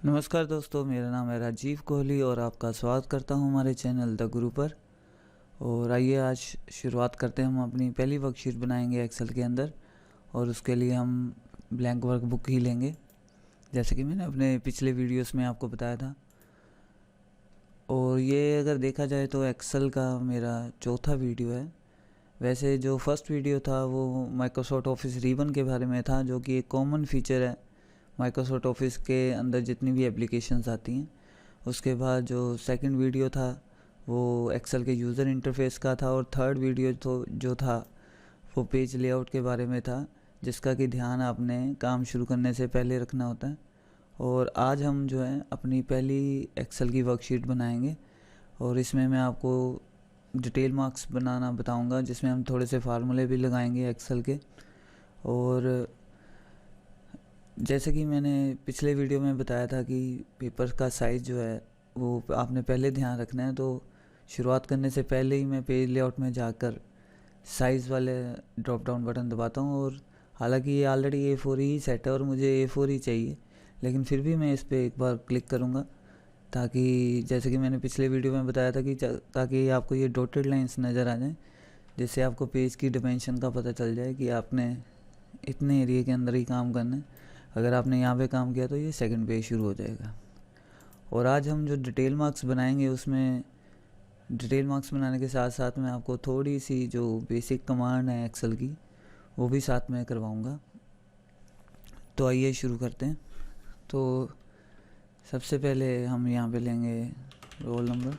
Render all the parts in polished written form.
नमस्कार दोस्तों, मेरा नाम है राजीव कोहली और आपका स्वागत करता हूं हमारे चैनल द गुरु पर। और आइए आज शुरुआत करते हैं। हम अपनी पहली वर्कशीट बनाएंगे एक्सेल के अंदर और उसके लिए हम ब्लैंक वर्कबुक ही लेंगे, जैसे कि मैंने अपने पिछले वीडियोस में आपको बताया था। और ये अगर देखा जाए तो एक्सेल का मेरा चौथा वीडियो है। वैसे जो फर्स्ट वीडियो था वो माइक्रोसॉफ्ट ऑफिस रिबन के बारे में था, जो कि एक कॉमन फीचर है माइक्रोसॉफ्ट ऑफिस के अंदर जितनी भी एप्लीकेशंस आती हैं। उसके बाद जो सेकंड वीडियो था वो एक्सेल के यूज़र इंटरफेस का था, और थर्ड वीडियो तो जो था वो पेज लेआउट के बारे में था, जिसका कि ध्यान आपने काम शुरू करने से पहले रखना होता है। और आज हम जो है अपनी पहली एक्सेल की वर्कशीट बनाएंगे और इसमें मैं आपको डिटेल मार्क्स बनाना बताऊंगा, जिसमें हम थोड़े से फार्मूले भी लगाएंगे एक्सेल के। और जैसे कि मैंने पिछले वीडियो में बताया था कि पेपर का साइज़ जो है वो आपने पहले ध्यान रखना है। तो शुरुआत करने से पहले ही मैं पेज लेआउट में जाकर साइज़ वाले ड्रॉप डाउन बटन दबाता हूँ। और हालांकि ये ऑलरेडी A4 ही सेट है और मुझे A4 ही चाहिए, लेकिन फिर भी मैं इस पर एक बार क्लिक करूँगा, ताकि जैसे कि मैंने पिछले वीडियो में बताया था कि ताकि आपको ये डॉटेड लाइन्स नज़र आ जाएँ, जिससे आपको पेज की डिमेंशन का पता चल जाए कि आपने इतने एरिया के अंदर ही काम करना है। अगर आपने यहाँ पे काम किया तो ये सेकंड पेज शुरू हो जाएगा। और आज हम जो डिटेल मार्क्स बनाएंगे उसमें डिटेल मार्क्स बनाने के साथ साथ मैं आपको थोड़ी सी जो बेसिक कमांड है एक्सेल की वो भी साथ में करवाऊँगा। तो आइए शुरू करते हैं। तो सबसे पहले हम यहाँ पे लेंगे रोल नंबर,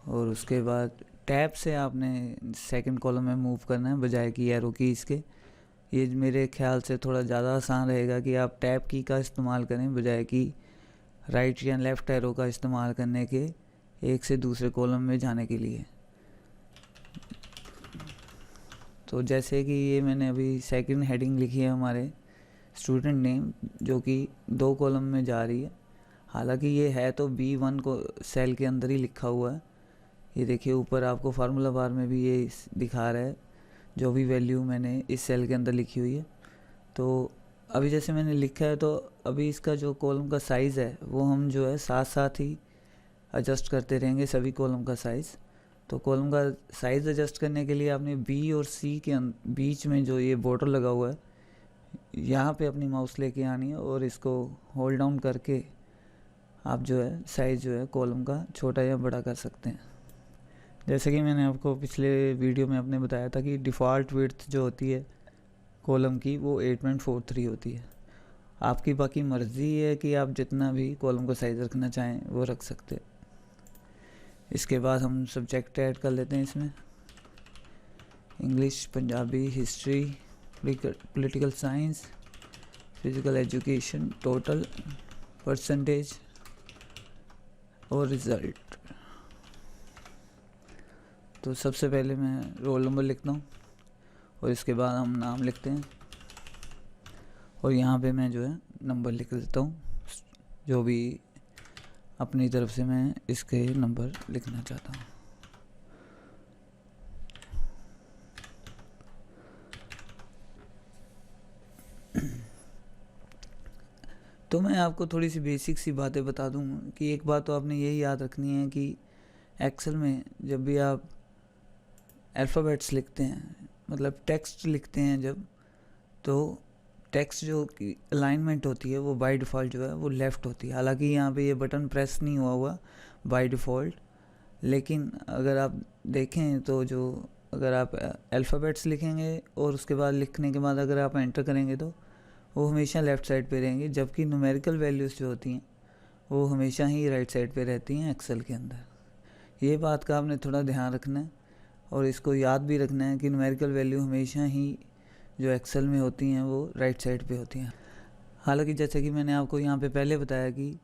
और उसके बाद टैब से आपने सेकंड कॉलम में मूव करना है बजाय कि एरो की इसके। ये मेरे ख्याल से थोड़ा ज़्यादा आसान रहेगा कि आप टैब की का इस्तेमाल करें बजाय कि राइट या लेफ़्ट एरो का इस्तेमाल करने के एक से दूसरे कॉलम में जाने के लिए। तो जैसे कि ये मैंने अभी सेकंड हेडिंग लिखी है हमारे स्टूडेंट नेम, जो कि 2 कॉलम में जा रही है। हालांकि ये है तो B1 को सेल के अंदर ही लिखा हुआ है। ये देखिए ऊपर आपको फार्मूला बार में भी ये दिखा रहा है जो भी वैल्यू मैंने इस सेल के अंदर लिखी हुई है। तो अभी जैसे मैंने लिखा है, तो अभी इसका जो कॉलम का साइज़ है वो हम जो है साथ साथ ही एडजस्ट करते रहेंगे सभी कॉलम का साइज़। तो कॉलम का साइज़ एडजस्ट करने के लिए आपने B और C के बीच में जो ये बॉर्डर लगा हुआ है यहाँ पे अपनी माउस लेके आनी है और इसको होल्ड डाउन करके आप जो है साइज़ जो है कॉलम का छोटा या बड़ा कर सकते हैं। जैसे कि मैंने आपको पिछले वीडियो में आपने बताया था कि डिफ़ॉल्ट विड्थ जो होती है कॉलम की वो 8.43 होती है। आपकी बाकी मर्ज़ी है कि आप जितना भी कॉलम का साइज़ रखना चाहें वो रख सकते हैं। इसके बाद हम सब्जेक्ट ऐड कर लेते हैं इसमें, English, Punjabi, history, political science, physical education, total, percentage और रिज़ल्ट। तो सबसे पहले मैं रोल नंबर लिखता हूँ और इसके बाद हम नाम लिखते हैं, और यहाँ पे मैं जो है नंबर लिख देता हूँ जो भी अपनी तरफ से मैं इसके नंबर लिखना चाहता हूँ। तो मैं आपको थोड़ी सी बेसिक सी बातें बता दूँ कि एक बात तो आपने यही याद रखनी है कि एक्सेल में जब भी आप अल्फ़ाबेट्स लिखते हैं, मतलब टेक्स्ट लिखते हैं जब, तो टेक्स्ट जो की अलाइनमेंट होती है वो बाय डिफ़ॉल्ट जो है वो लेफ़्ट होती है। हालांकि यहाँ पे ये बटन प्रेस नहीं हुआ बाय डिफ़ॉल्ट, लेकिन अगर आप देखें तो जो अगर आप अल्फ़ाबेट्स लिखेंगे और उसके बाद लिखने के बाद अगर आप एंटर करेंगे तो वो हमेशा लेफ़्ट साइड पे रहेंगे, जबकि न्यूमेरिकल वैल्यूज़ जो होती हैं वो हमेशा ही राइट साइड पे रहती हैं एक्सेल के अंदर। ये बात का आपने थोड़ा ध्यान रखना है और इसको याद भी रखना है कि न्यूमेरिकल वैल्यू हमेशा ही जो एक्सेल में होती हैं वो राइट साइड पे होती हैं। हालांकि जैसे कि मैंने आपको यहाँ पे पहले बताया कि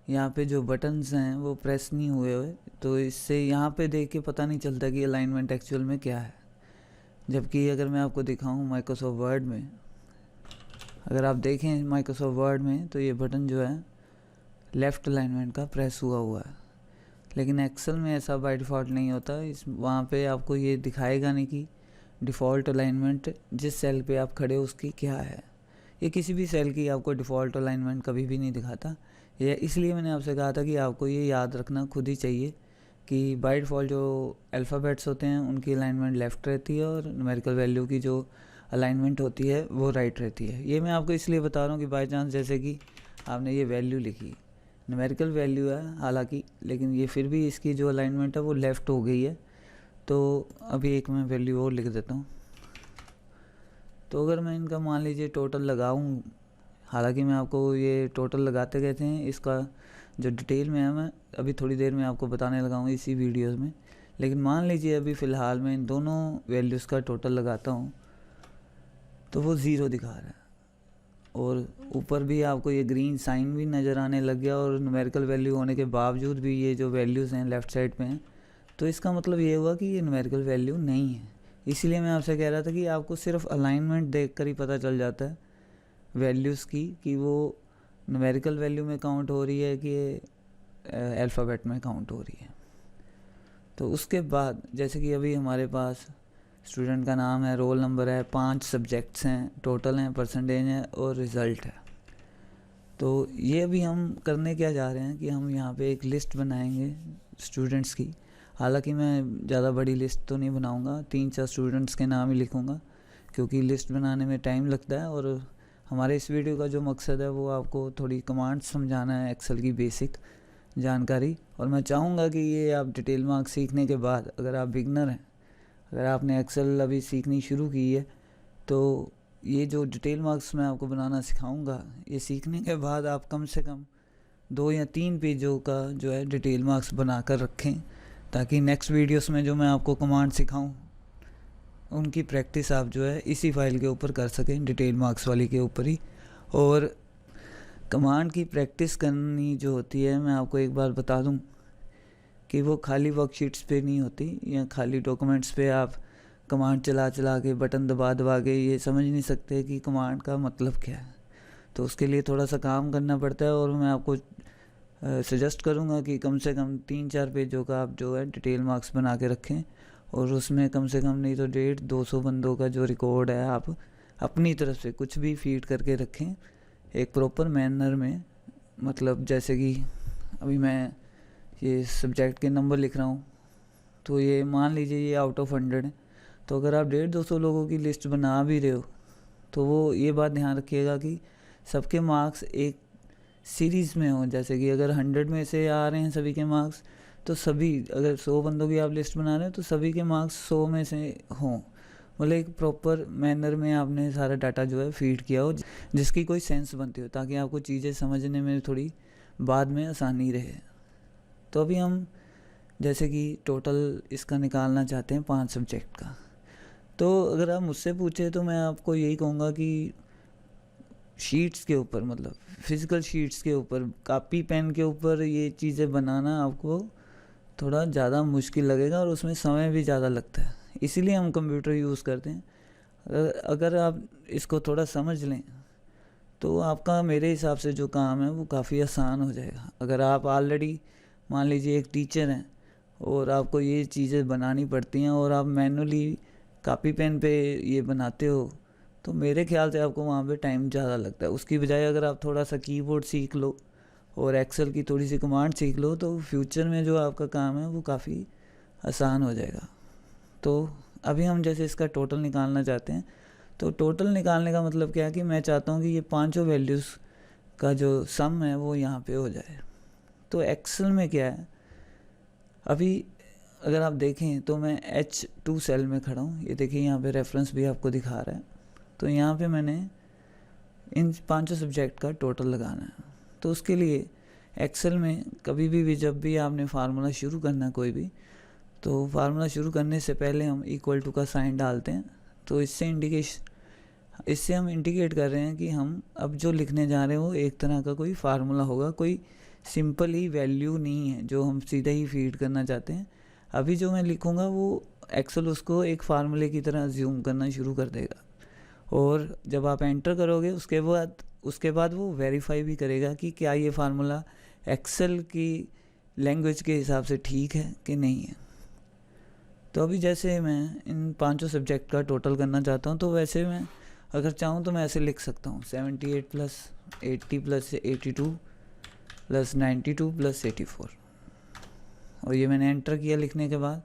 यहाँ पे जो बटन्स हैं वो प्रेस नहीं हुए, तो इससे यहाँ पे देख के पता नहीं चलता कि अलाइनमेंट एक्चुअल में क्या है। जबकि अगर मैं आपको दिखाऊँ माइक्रोसॉफ्ट वर्ड में, अगर आप देखें माइक्रोसॉफ्ट वर्ड में, तो ये बटन जो है लेफ़्ट अलाइनमेंट का प्रेस हुआ है। लेकिन एक्सेल में ऐसा बाय डिफ़ॉल्ट नहीं होता। वहाँ पे आपको ये दिखाएगा नहीं कि डिफ़ॉल्ट अलाइनमेंट जिस सेल पे आप खड़े हो उसकी क्या है। ये किसी भी सेल की आपको डिफ़ॉल्ट अलाइनमेंट कभी भी नहीं दिखाता। ये इसलिए मैंने आपसे कहा था कि आपको ये याद रखना खुद ही चाहिए कि बाय डिफ़ॉल्ट जो अल्फ़ाबेट्स होते हैं उनकी अलाइनमेंट लेफ़्ट रहती है और न्यूमेरिकल वैल्यू की जो अलाइनमेंट होती है वो राइट रहती है। ये मैं आपको इसलिए बता रहा हूँ कि बाई चांस जैसे कि आपने ये वैल्यू लिखी, न्यूमेरिकल वैल्यू है हालांकि, लेकिन ये फिर भी इसकी जो अलाइनमेंट है वो लेफ़्ट हो गई है। तो अभी एक मैं वैल्यू और लिख देता हूँ। तो अगर मैं इनका मान लीजिए टोटल लगाऊँ, हालांकि मैं आपको ये टोटल लगाते कहते हैं, इसका जो डिटेल में है मैं अभी थोड़ी देर में आपको बताने लगा हूँ इसी वीडियोज़ में। लेकिन मान लीजिए अभी फ़िलहाल मैं इन दोनों वैल्यूज़ का टोटल लगाता हूँ तो वो 0 दिखा रहा है, और ऊपर भी आपको ये ग्रीन साइन भी नज़र आने लग गया, और न्यूमेरिकल वैल्यू होने के बावजूद भी ये जो वैल्यूज़ हैं लेफ़्ट साइड पे हैं। तो इसका मतलब ये हुआ कि ये न्यूमेरिकल वैल्यू नहीं है। इसीलिए मैं आपसे कह रहा था कि आपको सिर्फ अलाइनमेंट देखकर ही पता चल जाता है वैल्यूज़ की कि वो न्यूमेरिकल वैल्यू में काउंट हो रही है कि अल्फ़ाबेट में काउंट हो रही है। तो उसके बाद जैसे कि अभी हमारे पास स्टूडेंट का नाम है, रोल नंबर है, 5 सब्जेक्ट्स हैं टोटल हैं, परसेंटेज है और रिज़ल्ट है। तो ये अभी हम करने क्या जा रहे हैं कि हम यहाँ पे एक लिस्ट बनाएंगे स्टूडेंट्स की। हालांकि मैं ज़्यादा बड़ी लिस्ट तो नहीं बनाऊंगा, 3-4 स्टूडेंट्स के नाम ही लिखूंगा, क्योंकि लिस्ट बनाने में टाइम लगता है। और हमारे इस वीडियो का जो मकसद है वो आपको थोड़ी कमांड्स समझाना है, एक्सेल की बेसिक जानकारी। और मैं चाहूँगा कि ये आप डिटेल मार्क्स सीखने के बाद, अगर आप बिगनर हैं, अगर आपने एक्सेल अभी सीखनी शुरू की है, तो ये जो डिटेल मार्क्स मैं आपको बनाना सिखाऊंगा, ये सीखने के बाद आप कम से कम 2 या 3 पेजों का जो है डिटेल मार्क्स बना कर रखें, ताकि नेक्स्ट वीडियोस में जो मैं आपको कमांड सिखाऊं उनकी प्रैक्टिस आप जो है इसी फाइल के ऊपर कर सकें, डिटेल मार्क्स वाली के ऊपर ही। और कमांड की प्रैक्टिस करनी जो होती है, मैं आपको एक बार बता दूं कि वो खाली वर्कशीट्स पे नहीं होती या खाली डॉक्यूमेंट्स पे आप कमांड चला चला के, बटन दबा दबा के ये समझ नहीं सकते कि कमांड का मतलब क्या है। तो उसके लिए थोड़ा सा काम करना पड़ता है, और मैं आपको सजेस्ट करूँगा कि कम से कम 3-4 पेजों का आप जो है डिटेल मार्क्स बना के रखें, और उसमें कम से कम नहीं तो 150-200 बंदों का जो रिकॉर्ड है आप अपनी तरफ से कुछ भी फीड करके रखें एक प्रॉपर मैनर में। मतलब जैसे कि अभी मैं ये सब्जेक्ट के नंबर लिख रहा हूँ, तो ये मान लीजिए ये आउट ऑफ 100 है। तो अगर आप 150-200 लोगों की लिस्ट बना भी रहे हो, तो वो ये बात ध्यान रखिएगा कि सबके मार्क्स एक सीरीज़ में हो। जैसे कि अगर 100 में से आ रहे हैं सभी के मार्क्स, तो सभी, अगर 100 बंदों की आप लिस्ट बना रहे हैं तो सभी के मार्क्स 100 में से हों। मतलब एक प्रॉपर मैनर में आपने सारा डाटा जो है फीड किया हो, जिसकी कोई सेंस बनती हो, ताकि आपको चीज़ें समझने में थोड़ी बाद में आसानी रहे। तो अभी हम जैसे कि टोटल इसका निकालना चाहते हैं 5 सब्जेक्ट का। तो अगर आप मुझसे पूछे तो मैं आपको यही कहूँगा कि शीट्स के ऊपर, मतलब फिज़िकल शीट्स के ऊपर, कॉपी पेन के ऊपर ये चीज़ें बनाना आपको थोड़ा ज़्यादा मुश्किल लगेगा, और उसमें समय भी ज़्यादा लगता है। इसीलिए हम कंप्यूटर यूज़ करते हैं। अगर आप इसको थोड़ा समझ लें तो आपका मेरे हिसाब से जो काम है वो काफ़ी आसान हो जाएगा। अगर आप ऑलरेडी मान लीजिए एक टीचर हैं और आपको ये चीज़ें बनानी पड़ती हैं, और आप मैनुअली कॉपी पेन पे ये बनाते हो, तो मेरे ख्याल से आपको वहाँ पे टाइम ज़्यादा लगता है। उसकी बजाय अगर आप थोड़ा सा कीबोर्ड सीख लो और एक्सेल की थोड़ी सी कमांड सीख लो, तो फ्यूचर में जो आपका काम है वो काफ़ी आसान हो जाएगा। तो अभी हम जैसे इसका टोटल निकालना चाहते हैं, तो टोटल निकालने का मतलब क्या है कि मैं चाहता हूँ कि ये 5 वैल्यूज़ का जो सम है वो यहाँ पे हो जाए। तो एक्सेल में क्या है, अभी अगर आप देखें तो मैं H2 सेल में खड़ा हूँ। ये देखिए यहाँ पे रेफरेंस भी आपको दिखा रहा है। तो यहाँ पे मैंने इन 5 सब्जेक्ट का टोटल लगाना है। तो उसके लिए एक्सेल में कभी भी जब भी आपने फार्मूला शुरू करना कोई भी, तो फार्मूला शुरू करने से पहले हम इक्वल टू का साइन डालते हैं। तो इससे हम इंडिकेट कर रहे हैं कि हम अब जो लिखने जा रहे हैं वो एक तरह का कोई फार्मूला होगा, कोई सिंपल ही वैल्यू नहीं है जो हम सीधा ही फीड करना चाहते हैं। अभी जो मैं लिखूँगा वो एक्सेल उसको एक फार्मूले की तरह ज्यूम करना शुरू कर देगा, और जब आप एंटर करोगे उसके बाद वो वेरीफाई भी करेगा कि क्या ये फार्मूला एक्सेल की लैंग्वेज के हिसाब से ठीक है कि नहीं है। तो अभी जैसे मैं इन 5 सब्जेक्ट का टोटल करना चाहता हूँ, तो वैसे मैं अगर चाहूँ तो मैं ऐसे लिख सकता हूँ 78 प्लस 80 प्लस 82 प्लस 92 प्लस 84, और ये मैंने एंटर किया लिखने के बाद,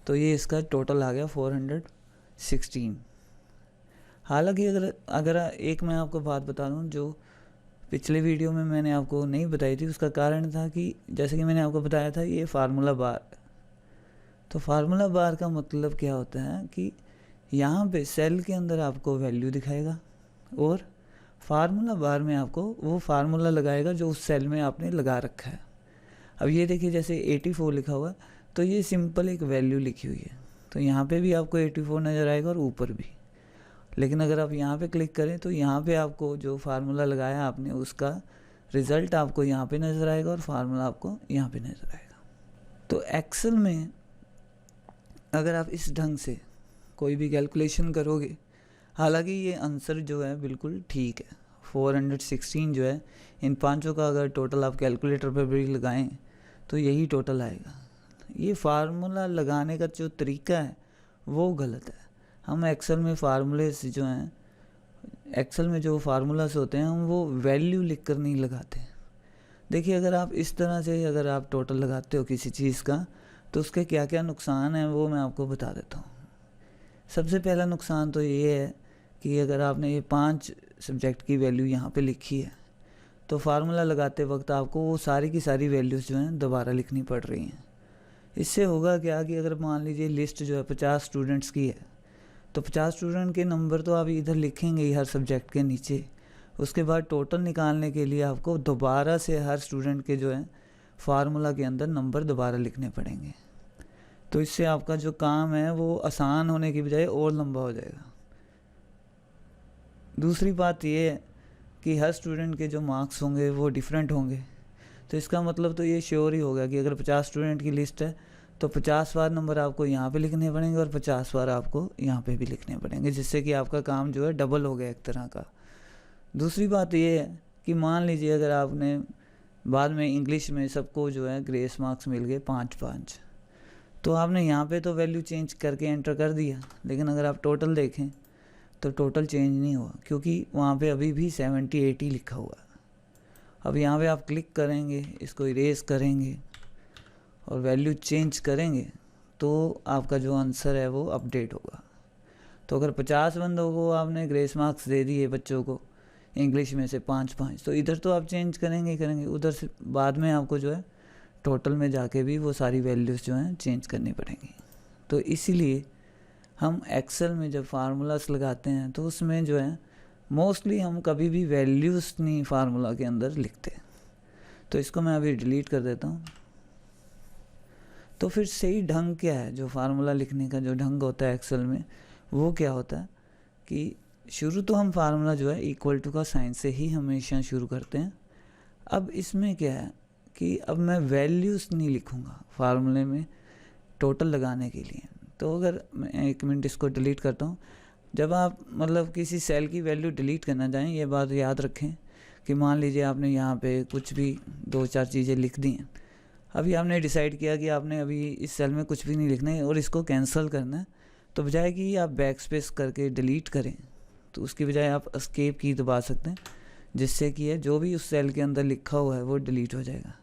तो ये इसका टोटल आ गया 416। हालांकि अगर एक मैं आपको बात बता दूँ जो पिछले वीडियो में मैंने आपको नहीं बताई थी, उसका कारण था कि जैसे कि मैंने आपको बताया था ये फार्मूला बार। तो फार्मूला बार का मतलब क्या होता है कि यहाँ पे सेल के अंदर आपको वैल्यू दिखाएगा और फार्मूला बार में आपको वो फार्मूला लगाएगा जो उस सेल में आपने लगा रखा है। अब ये देखिए जैसे 84 लिखा हुआ, तो ये सिंपल एक वैल्यू लिखी हुई है, तो यहाँ पे भी आपको 84 नज़र आएगा और ऊपर भी। लेकिन अगर आप यहाँ पे क्लिक करें तो यहाँ पे आपको जो फार्मूला लगाया आपने उसका रिज़ल्ट आपको यहाँ पे नज़र आएगा और फार्मूला आपको यहाँ पे नज़र आएगा। तो एक्सेल में अगर आप इस ढंग से कोई भी कैलकुलेशन करोगे, हालांकि ये आंसर जो है बिल्कुल ठीक है, 416 जो है, इन पांचों का अगर टोटल आप कैलकुलेटर पर भी लगाएं तो यही टोटल आएगा। ये फार्मूला लगाने का जो तरीका है वो गलत है। हम एक्सेल में फार्मूले जो हैं, एक्सेल में जो फार्मूलास होते हैं हम वो वैल्यू लिख कर नहीं लगाते। देखिए अगर आप इस तरह से अगर आप टोटल लगाते हो किसी चीज़ का, तो उसके क्या क्या नुकसान हैं वो मैं आपको बता देता हूँ। सबसे पहला नुकसान तो ये है कि अगर आपने ये 5 सब्जेक्ट की वैल्यू यहाँ पे लिखी है, तो फार्मूला लगाते वक्त आपको वो सारी की सारी वैल्यूज़ जो हैं दोबारा लिखनी पड़ रही हैं। इससे होगा क्या कि अगर मान लीजिए लिस्ट जो है 50 स्टूडेंट्स की है, तो 50 स्टूडेंट के नंबर तो आप इधर लिखेंगे ही हर सब्जेक्ट के नीचे। उसके बाद टोटल निकालने के लिए आपको दोबारा से हर स्टूडेंट के जो है फार्मूला के अंदर नंबर दोबारा लिखने पड़ेंगे। तो इससे आपका जो काम है वो आसान होने की बजाय और लंबा हो जाएगा। दूसरी बात ये है कि हर स्टूडेंट के जो मार्क्स होंगे वो डिफरेंट होंगे। तो इसका मतलब तो ये श्योर ही होगा कि अगर 50 स्टूडेंट की लिस्ट है तो 50 बार नंबर आपको यहाँ पे लिखने पड़ेंगे और 50 बार आपको यहाँ पे भी लिखने पड़ेंगे, जिससे कि आपका काम जो है डबल हो गया एक तरह का। दूसरी बात ये है कि मान लीजिए अगर आपने बाद में इंग्लिश में सबको जो है ग्रेस मार्क्स मिल गए 5-5, तो आपने यहाँ पे तो वैल्यू चेंज करके एंटर कर दिया, लेकिन अगर आप टोटल देखें तो टोटल चेंज नहीं हुआ, क्योंकि वहाँ पे अभी भी 70-80 लिखा हुआ है। अब यहाँ पे आप क्लिक करेंगे, इसको इरेज करेंगे और वैल्यू चेंज करेंगे तो आपका जो आंसर है वो अपडेट होगा। तो अगर 50 बंदों को आपने ग्रेस मार्क्स दे दिए बच्चों को इंग्लिश में से 5-5, तो इधर तो आप चेंज करेंगे ही करेंगे, उधर से बाद में आपको जो है टोटल में जाके भी वो सारी वैल्यूज़ जो हैं चेंज करनी पड़ेंगी। तो इसीलिए हम एक्सेल में जब फार्मूलास लगाते हैं तो उसमें जो है मोस्टली हम कभी भी वैल्यूज़ नहीं फार्मूला के अंदर लिखते। तो इसको मैं अभी डिलीट कर देता हूँ। तो फिर सही ढंग क्या है, जो फार्मूला लिखने का जो ढंग होता है एक्सेल में, वो क्या होता है कि शुरू तो हम फार्मूला जो है इक्वल टू का साइन से ही हमेशा शुरू करते हैं। अब इसमें क्या है कि अब मैं वैल्यूज़ नहीं लिखूँगा फार्मूले में टोटल लगाने के लिए। तो अगर मैं 1 मिनट इसको डिलीट करता हूँ, जब आप मतलब किसी सेल की वैल्यू डिलीट करना चाहें, ये बात याद रखें कि मान लीजिए आपने यहाँ पे कुछ भी 2-4 चीज़ें लिख दी हैं। अभी आपने डिसाइड किया कि आपने अभी इस सेल में कुछ भी नहीं लिखना है और इसको कैंसिल करना है, तो बजाय कि आप बैक स्पेस करके डिलीट करें, तो उसकी बजाय आप एस्केप की दबा सकते हैं, जिससे कि जो भी उस सेल के अंदर लिखा हुआ है वो डिलीट हो जाएगा।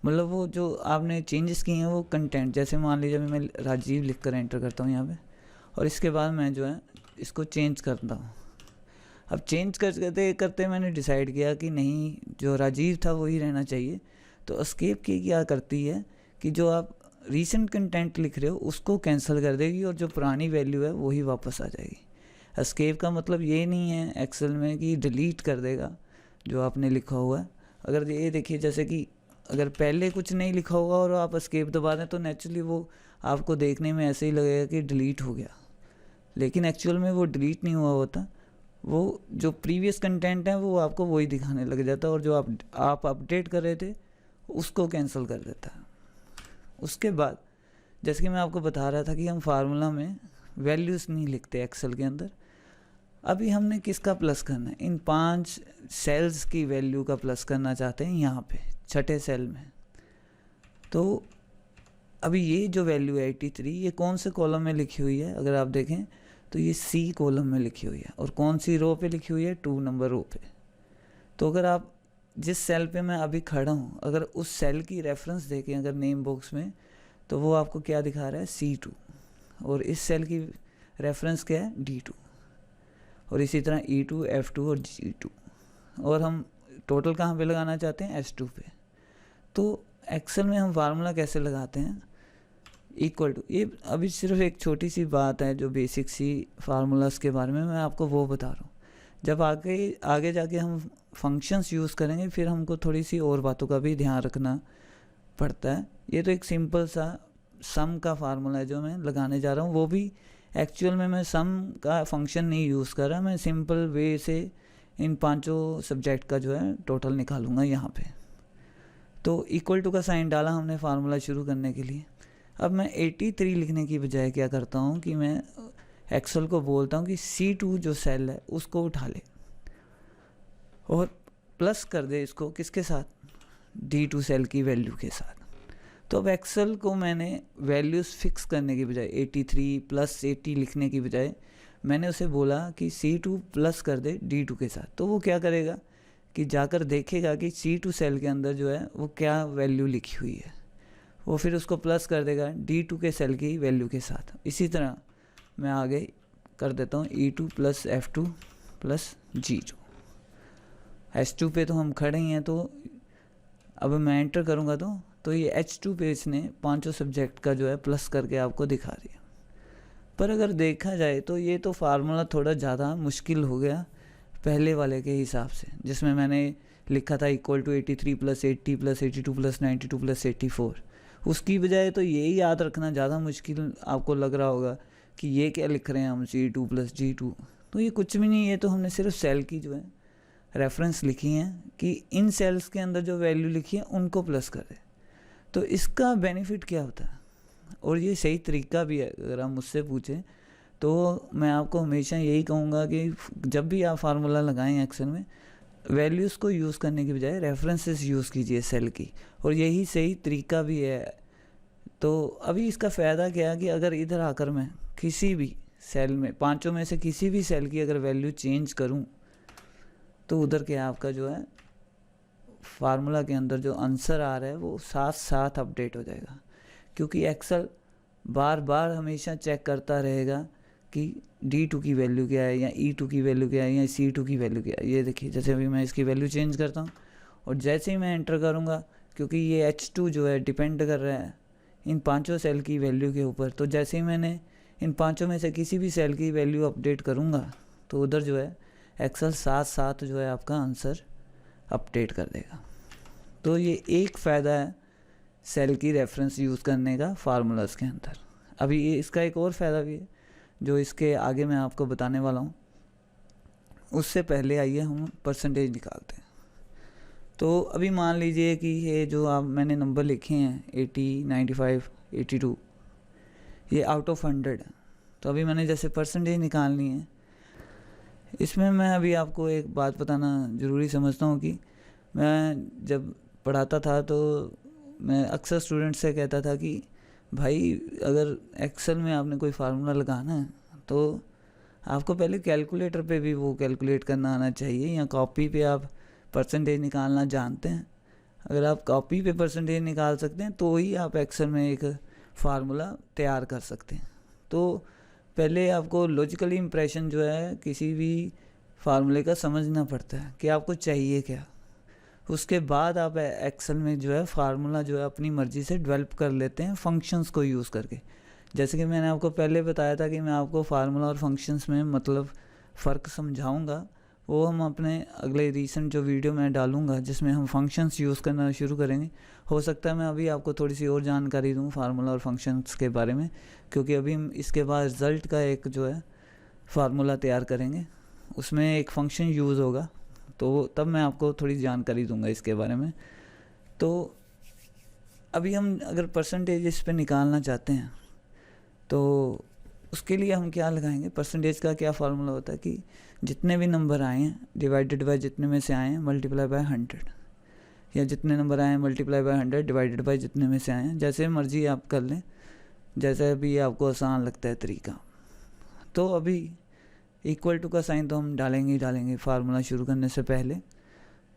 मतलब वो जो आपने चेंजेस किए हैं वो कंटेंट, जैसे मान लीजिए मैं राजीव लिख कर एंटर करता हूँ यहाँ पे, और इसके बाद मैं जो है इसको चेंज करता हूँ। अब चेंज करते करते मैंने डिसाइड किया कि नहीं, जो राजीव था वही रहना चाहिए। तो एस्केप की क्या करती है कि जो आप रीसेंट कंटेंट लिख रहे हो उसको कैंसिल कर देगी और जो पुरानी वैल्यू है वही वापस आ जाएगी। एस्केप का मतलब ये नहीं है एक्सेल में कि डिलीट कर देगा जो आपने लिखा हुआ है। अगर ये देखिए जैसे कि अगर पहले कुछ नहीं लिखा होगा और आप एस्केप दबा दें तो नेचुरली वो आपको देखने में ऐसे ही लगेगा कि डिलीट हो गया, लेकिन एक्चुअल में वो डिलीट नहीं हुआ होता। वो जो प्रीवियस कंटेंट है वो आपको वही दिखाने लग जाता है और जो आप अपडेट कर रहे थे उसको कैंसिल कर देता है। उसके बाद जैसे कि मैं आपको बता रहा था कि हम फार्मूला में वैल्यूज़ नहीं लिखते एक्सेल के अंदर। अभी हमने किसका प्लस करना है, इन 5 सेल्स की वैल्यू का प्लस करना चाहते हैं यहाँ पे छठे सेल में। तो अभी ये जो वैल्यू है 83, ये कौन से कॉलम में लिखी हुई है अगर आप देखें तो ये सी कॉलम में लिखी हुई है, और कौन सी रो पे लिखी हुई है, 2 नंबर रो पे। तो अगर आप जिस सेल पे मैं अभी खड़ा हूँ, अगर उस सेल की रेफरेंस देखें अगर नेम बॉक्स में, तो वो आपको क्या दिखा रहा है, C2, और इस सेल की रेफरेंस क्या है, D2, और इसी तरह E2, F2 और G2, और हम टोटल कहाँ पे लगाना चाहते हैं, S2 पे। तो एक्सेल में हम फार्मूला कैसे लगाते हैं, इक्वल टू, ये अभी सिर्फ एक छोटी सी बात है जो बेसिक सी फार्मूलाज के बारे में मैं आपको वो बता रहा हूँ। जब आगे जाके हम फंक्शंस यूज़ करेंगे, फिर हमको थोड़ी सी और बातों का भी ध्यान रखना पड़ता है। ये तो एक सिंपल सा सम का फार्मूला है जो मैं लगाने जा रहा हूँ, वो भी एक्चुअल में मैं सम का फंक्शन नहीं यूज़ कर रहा, मैं सिंपल वे से इन 5 सब्जेक्ट का जो है टोटल निकालूंगा यहाँ पे। तो इक्वल टू का साइन डाला हमने फार्मूला शुरू करने के लिए। अब मैं 83 लिखने की बजाय क्या करता हूँ कि मैं एक्सेल को बोलता हूँ कि C2 जो सेल है उसको उठा ले और प्लस कर दे इसको किसके साथ, D2 सेल की वैल्यू के साथ। तो अब एक्सेल को मैंने वैल्यूज़ फिक्स करने की बजाय 83 + 80 लिखने की बजाय मैंने उसे बोला कि C2 प्लस कर दे D2 के साथ। तो वो क्या करेगा कि जाकर देखेगा कि C2 सेल के अंदर जो है वो क्या वैल्यू लिखी हुई है, वो फिर उसको प्लस कर देगा D2 के सेल की वैल्यू के साथ। इसी तरह मैं आगे कर देता हूँ E2 + F2 + G2। H2 पे तो हम खड़े ही हैं, तो अब मैं एंटर करूँगा तो ये H2 पे इसने 5 सब्जेक्ट का जो है प्लस करके आपको दिखा दिया। पर अगर देखा जाए तो ये तो फार्मूला थोड़ा ज़्यादा मुश्किल हो गया पहले वाले के हिसाब से, जिसमें मैंने लिखा था इक्वल टू 83 + 80 + 82 + 92 + 84। उसकी बजाय तो यही याद रखना ज़्यादा मुश्किल आपको लग रहा होगा कि ये क्या लिख रहे हैं हम, C2 + G2। तो ये कुछ भी नहीं, ये तो हमने सिर्फ सेल की जो है रेफरेंस लिखी हैं कि इन सेल्स के अंदर जो वैल्यू लिखी है उनको प्लस करें। तो इसका बेनिफिट क्या होता है, और ये सही तरीका भी है अगर आप मुझसे पूछें तो मैं आपको हमेशा यही कहूँगा कि जब भी आप फार्मूला लगाएं एक्सेल में, वैल्यूज़ को यूज़ करने की बजाय रेफरेंसेस यूज़ कीजिए सेल की, और यही सही तरीका भी है। तो अभी इसका फ़ायदा क्या है कि अगर इधर आकर मैं किसी भी सेल में 5 में से किसी भी सेल की अगर वैल्यू चेंज करूं, तो उधर के आपका जो है फार्मूला के अंदर जो आंसर आ रहा है वो साथ साथ अपडेट हो जाएगा, क्योंकि एक्सेल बार बार हमेशा चेक करता रहेगा कि D2 की वैल्यू क्या है, या E2 की वैल्यू क्या है, या C2 की वैल्यू क्या है। ये देखिए, जैसे अभी मैं इसकी वैल्यू चेंज करता हूँ और जैसे ही मैं एंटर करूँगा, क्योंकि ये H2 जो है डिपेंड कर रहा है इन 5 सेल की वैल्यू के ऊपर, तो जैसे ही मैंने इन 5 में से किसी भी सेल की वैल्यू अपडेट करूँगा तो उधर जो है एक्सेल साथ साथ जो है आपका आंसर अपडेट कर देगा। तो ये एक फ़ायदा है सेल की रेफरेंस यूज़ करने का फार्मूलाज के अंदर। अभी ये इसका एक और फ़ायदा भी है जो इसके आगे मैं आपको बताने वाला हूँ। उससे पहले आइए हम परसेंटेज निकालते हैं। तो अभी मान लीजिए कि ये जो आप मैंने नंबर लिखे हैं 80, 95, 82, ये आउट ऑफ 100 है। तो अभी मैंने जैसे परसेंटेज निकालनी है, इसमें मैं अभी आपको एक बात बताना ज़रूरी समझता हूँ कि मैं जब पढ़ाता था तो मैं अक्सर स्टूडेंट से कहता था कि भाई अगर एक्सेल में आपने कोई फार्मूला लगाना है तो आपको पहले कैलकुलेटर पे भी वो कैलकुलेट करना आना चाहिए, या कॉपी पे आप परसेंटेज निकालना जानते हैं। अगर आप कॉपी पे परसेंटेज निकाल सकते हैं तो ही आप एक्सेल में एक फार्मूला तैयार कर सकते हैं। तो पहले आपको लॉजिकली इम्प्रेशन जो है किसी भी फार्मूले का समझना पड़ता है कि आपको चाहिए क्या। उसके बाद आप एक्सेल में जो है फार्मूला जो है अपनी मर्ज़ी से डेवलप कर लेते हैं फंक्शंस को यूज़ करके। जैसे कि मैंने आपको पहले बताया था कि मैं आपको फार्मूला और फंक्शंस में मतलब फ़र्क समझाऊंगा, वो हम अपने अगले रीसेंट जो वीडियो मैं डालूंगा जिसमें हम फंक्शंस यूज़ करना शुरू करेंगे। हो सकता है मैं अभी आपको थोड़ी सी और जानकारी दूं फार्मूला और फंक्शंस के बारे में, क्योंकि अभी हम इसके बाद रिज़ल्ट का एक जो है फार्मूला तैयार करेंगे, उसमें एक फंक्शन यूज़ होगा, तो तब मैं आपको थोड़ी जानकारी दूंगा इसके बारे में। तो अभी हम अगर परसेंटेज इस पर निकालना चाहते हैं तो उसके लिए हम क्या लगाएंगे, परसेंटेज का क्या फार्मूला होता है कि जितने भी नंबर आए हैं डिवाइडेड बाय जितने में से आए हैं मल्टीप्लाई बाय 100, या जितने नंबर आए हैं मल्टीप्लाई बाय 100 डिवाइडेड बाय जितने में से आए हैं। जैसे मर्जी आप कर लें, जैसे भी आपको आसान लगता है तरीका। तो अभी इक्वल टू का साइन तो हम डालेंगे ही डालेंगे फार्मूला शुरू करने से पहले।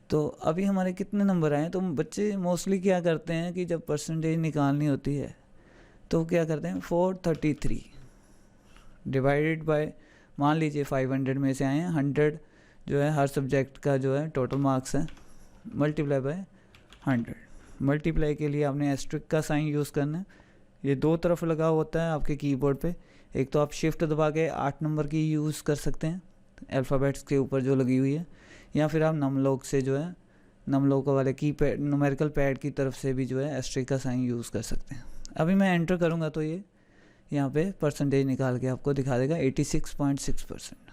तो अभी हमारे कितने नंबर आए, तो बच्चे मोस्टली क्या करते हैं कि जब परसेंटेज निकालनी होती है तो क्या करते हैं 433 डिवाइडेड बाय, मान लीजिए 500 में से आए हैं, 100 जो है हर सब्जेक्ट का जो है टोटल मार्क्स है, मल्टीप्लाई बाय 100। मल्टीप्लाई के लिए आपने एस्ट्रिक का साइन यूज़ करना है। ये दो तरफ लगा होता है आपके कीबोर्ड पे, एक तो आप शिफ्ट दबा के 8 नंबर की यूज़ कर सकते हैं अल्फ़ाबेट्स के ऊपर जो लगी हुई है, या फिर आप नमलोक से जो है नमलोक वाले की पैड न्यूमेरिकल पैड की तरफ से भी जो है एस्ट्रिक का साइन यूज़ कर सकते हैं। अभी मैं एंटर करूँगा तो ये यहाँ पे परसेंटेज निकाल के आपको दिखा देगा 86.6%।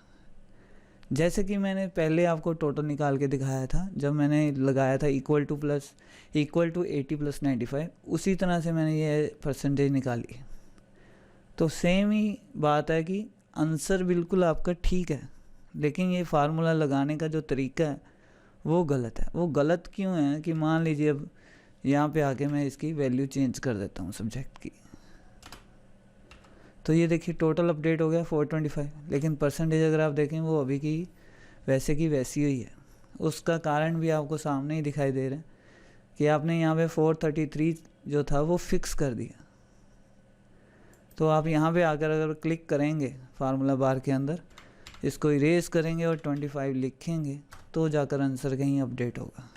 जैसे कि मैंने पहले आपको टोटल निकाल के दिखाया था जब मैंने लगाया था इक्वल टू 80 + 95, उसी तरह से मैंने ये परसेंटेज निकाली। तो सेम ही बात है कि आंसर बिल्कुल आपका ठीक है, लेकिन ये फार्मूला लगाने का जो तरीका है वो गलत है। वो गलत क्यों है कि मान लीजिए अब यहाँ पे आके मैं इसकी वैल्यू चेंज कर देता हूँ सब्जेक्ट की, तो ये देखिए टोटल अपडेट हो गया 425, लेकिन परसेंटेज अगर आप देखें वो अभी की वैसी हुई है। उसका कारण भी आपको सामने ही दिखाई दे रहा है कि आपने यहाँ पे 433 जो था वो फिक्स कर दिया। तो आप यहाँ पे आकर अगर क्लिक करेंगे फार्मूला बार के अंदर, इसको इरेज करेंगे और 25 लिखेंगे तो जाकर आंसर कहीं अपडेट होगा।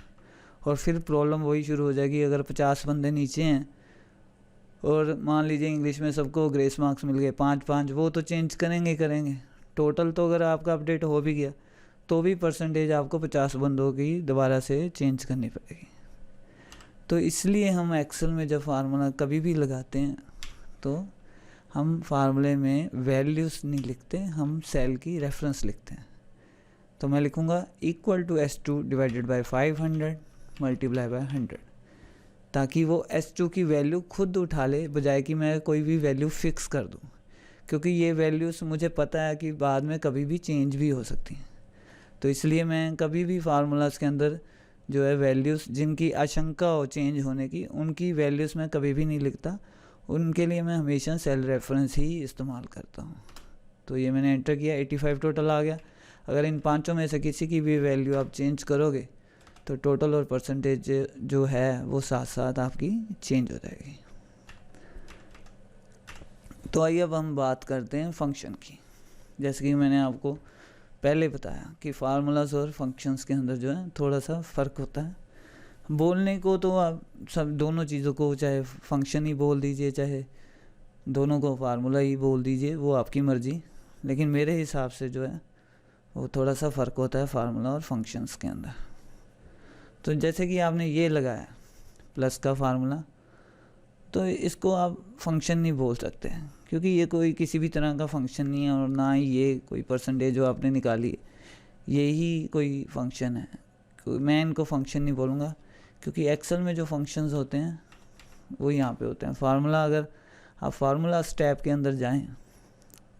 और फिर प्रॉब्लम वही शुरू हो जाएगी, अगर 50 बंदे नीचे हैं और मान लीजिए इंग्लिश में सबको ग्रेस मार्क्स मिल गए 5-5, वो तो चेंज करेंगे। टोटल तो अगर आपका अपडेट हो भी गया तो भी परसेंटेज आपको 50 बंदों की दोबारा से चेंज करनी पड़ेगी। तो इसलिए हम एक्सेल में जब फार्मूला कभी भी लगाते हैं तो हम फार्मूले में वैल्यूज़ नहीं लिखते, हम सेल की रेफरेंस लिखते हैं। तो मैं लिखूँगा equal to S2 divided by 500 multiply by 100, ताकि वो S2 की वैल्यू खुद उठा ले, बजाय कि मैं कोई भी वैल्यू फ़िक्स कर दूँ, क्योंकि ये वैल्यूज़ मुझे पता है कि बाद में कभी भी चेंज भी हो सकती हैं। तो इसलिए मैं कभी भी फार्मूलाज़ के अंदर जो है वैल्यूज़ जिनकी आशंका हो चेंज होने की, उनकी वैल्यूज़ मैं कभी भी नहीं लिखता। उनके लिए मैं हमेशा सेल रेफरेंस ही इस्तेमाल करता हूँ। तो ये मैंने एंटर किया, 85 टोटल आ गया। अगर इन पांचों में से किसी की भी वैल्यू आप चेंज करोगे तो टोटल और परसेंटेज जो है वो साथ साथ आपकी चेंज हो जाएगी। तो आइए अब हम बात करते हैं फंक्शन की। जैसे कि मैंने आपको पहले बताया कि फार्मूलाज और फंक्शंस के अंदर जो है थोड़ा सा फ़र्क होता है। बोलने को तो आप सब दोनों चीज़ों को चाहे फंक्शन ही बोल दीजिए, चाहे दोनों को फार्मूला ही बोल दीजिए, वो आपकी मर्ज़ी, लेकिन मेरे हिसाब से जो है वो थोड़ा सा फ़र्क होता है फार्मूला और फंक्शंस के अंदर। तो जैसे कि आपने ये लगाया प्लस का फार्मूला, तो इसको आप फंक्शन नहीं बोल सकते हैं, क्योंकि ये कोई किसी भी तरह का फंक्शन नहीं है, और ना ही ये कोई परसेंटेज जो आपने निकाली यही कोई फंक्शन है। मैं इनको फंक्शन नहीं बोलूँगा, क्योंकि एक्सेल में जो फंक्शंस होते हैं वो यहाँ पे होते हैं। फार्मूला, अगर आप फार्मूला स्टेप के अंदर जाएं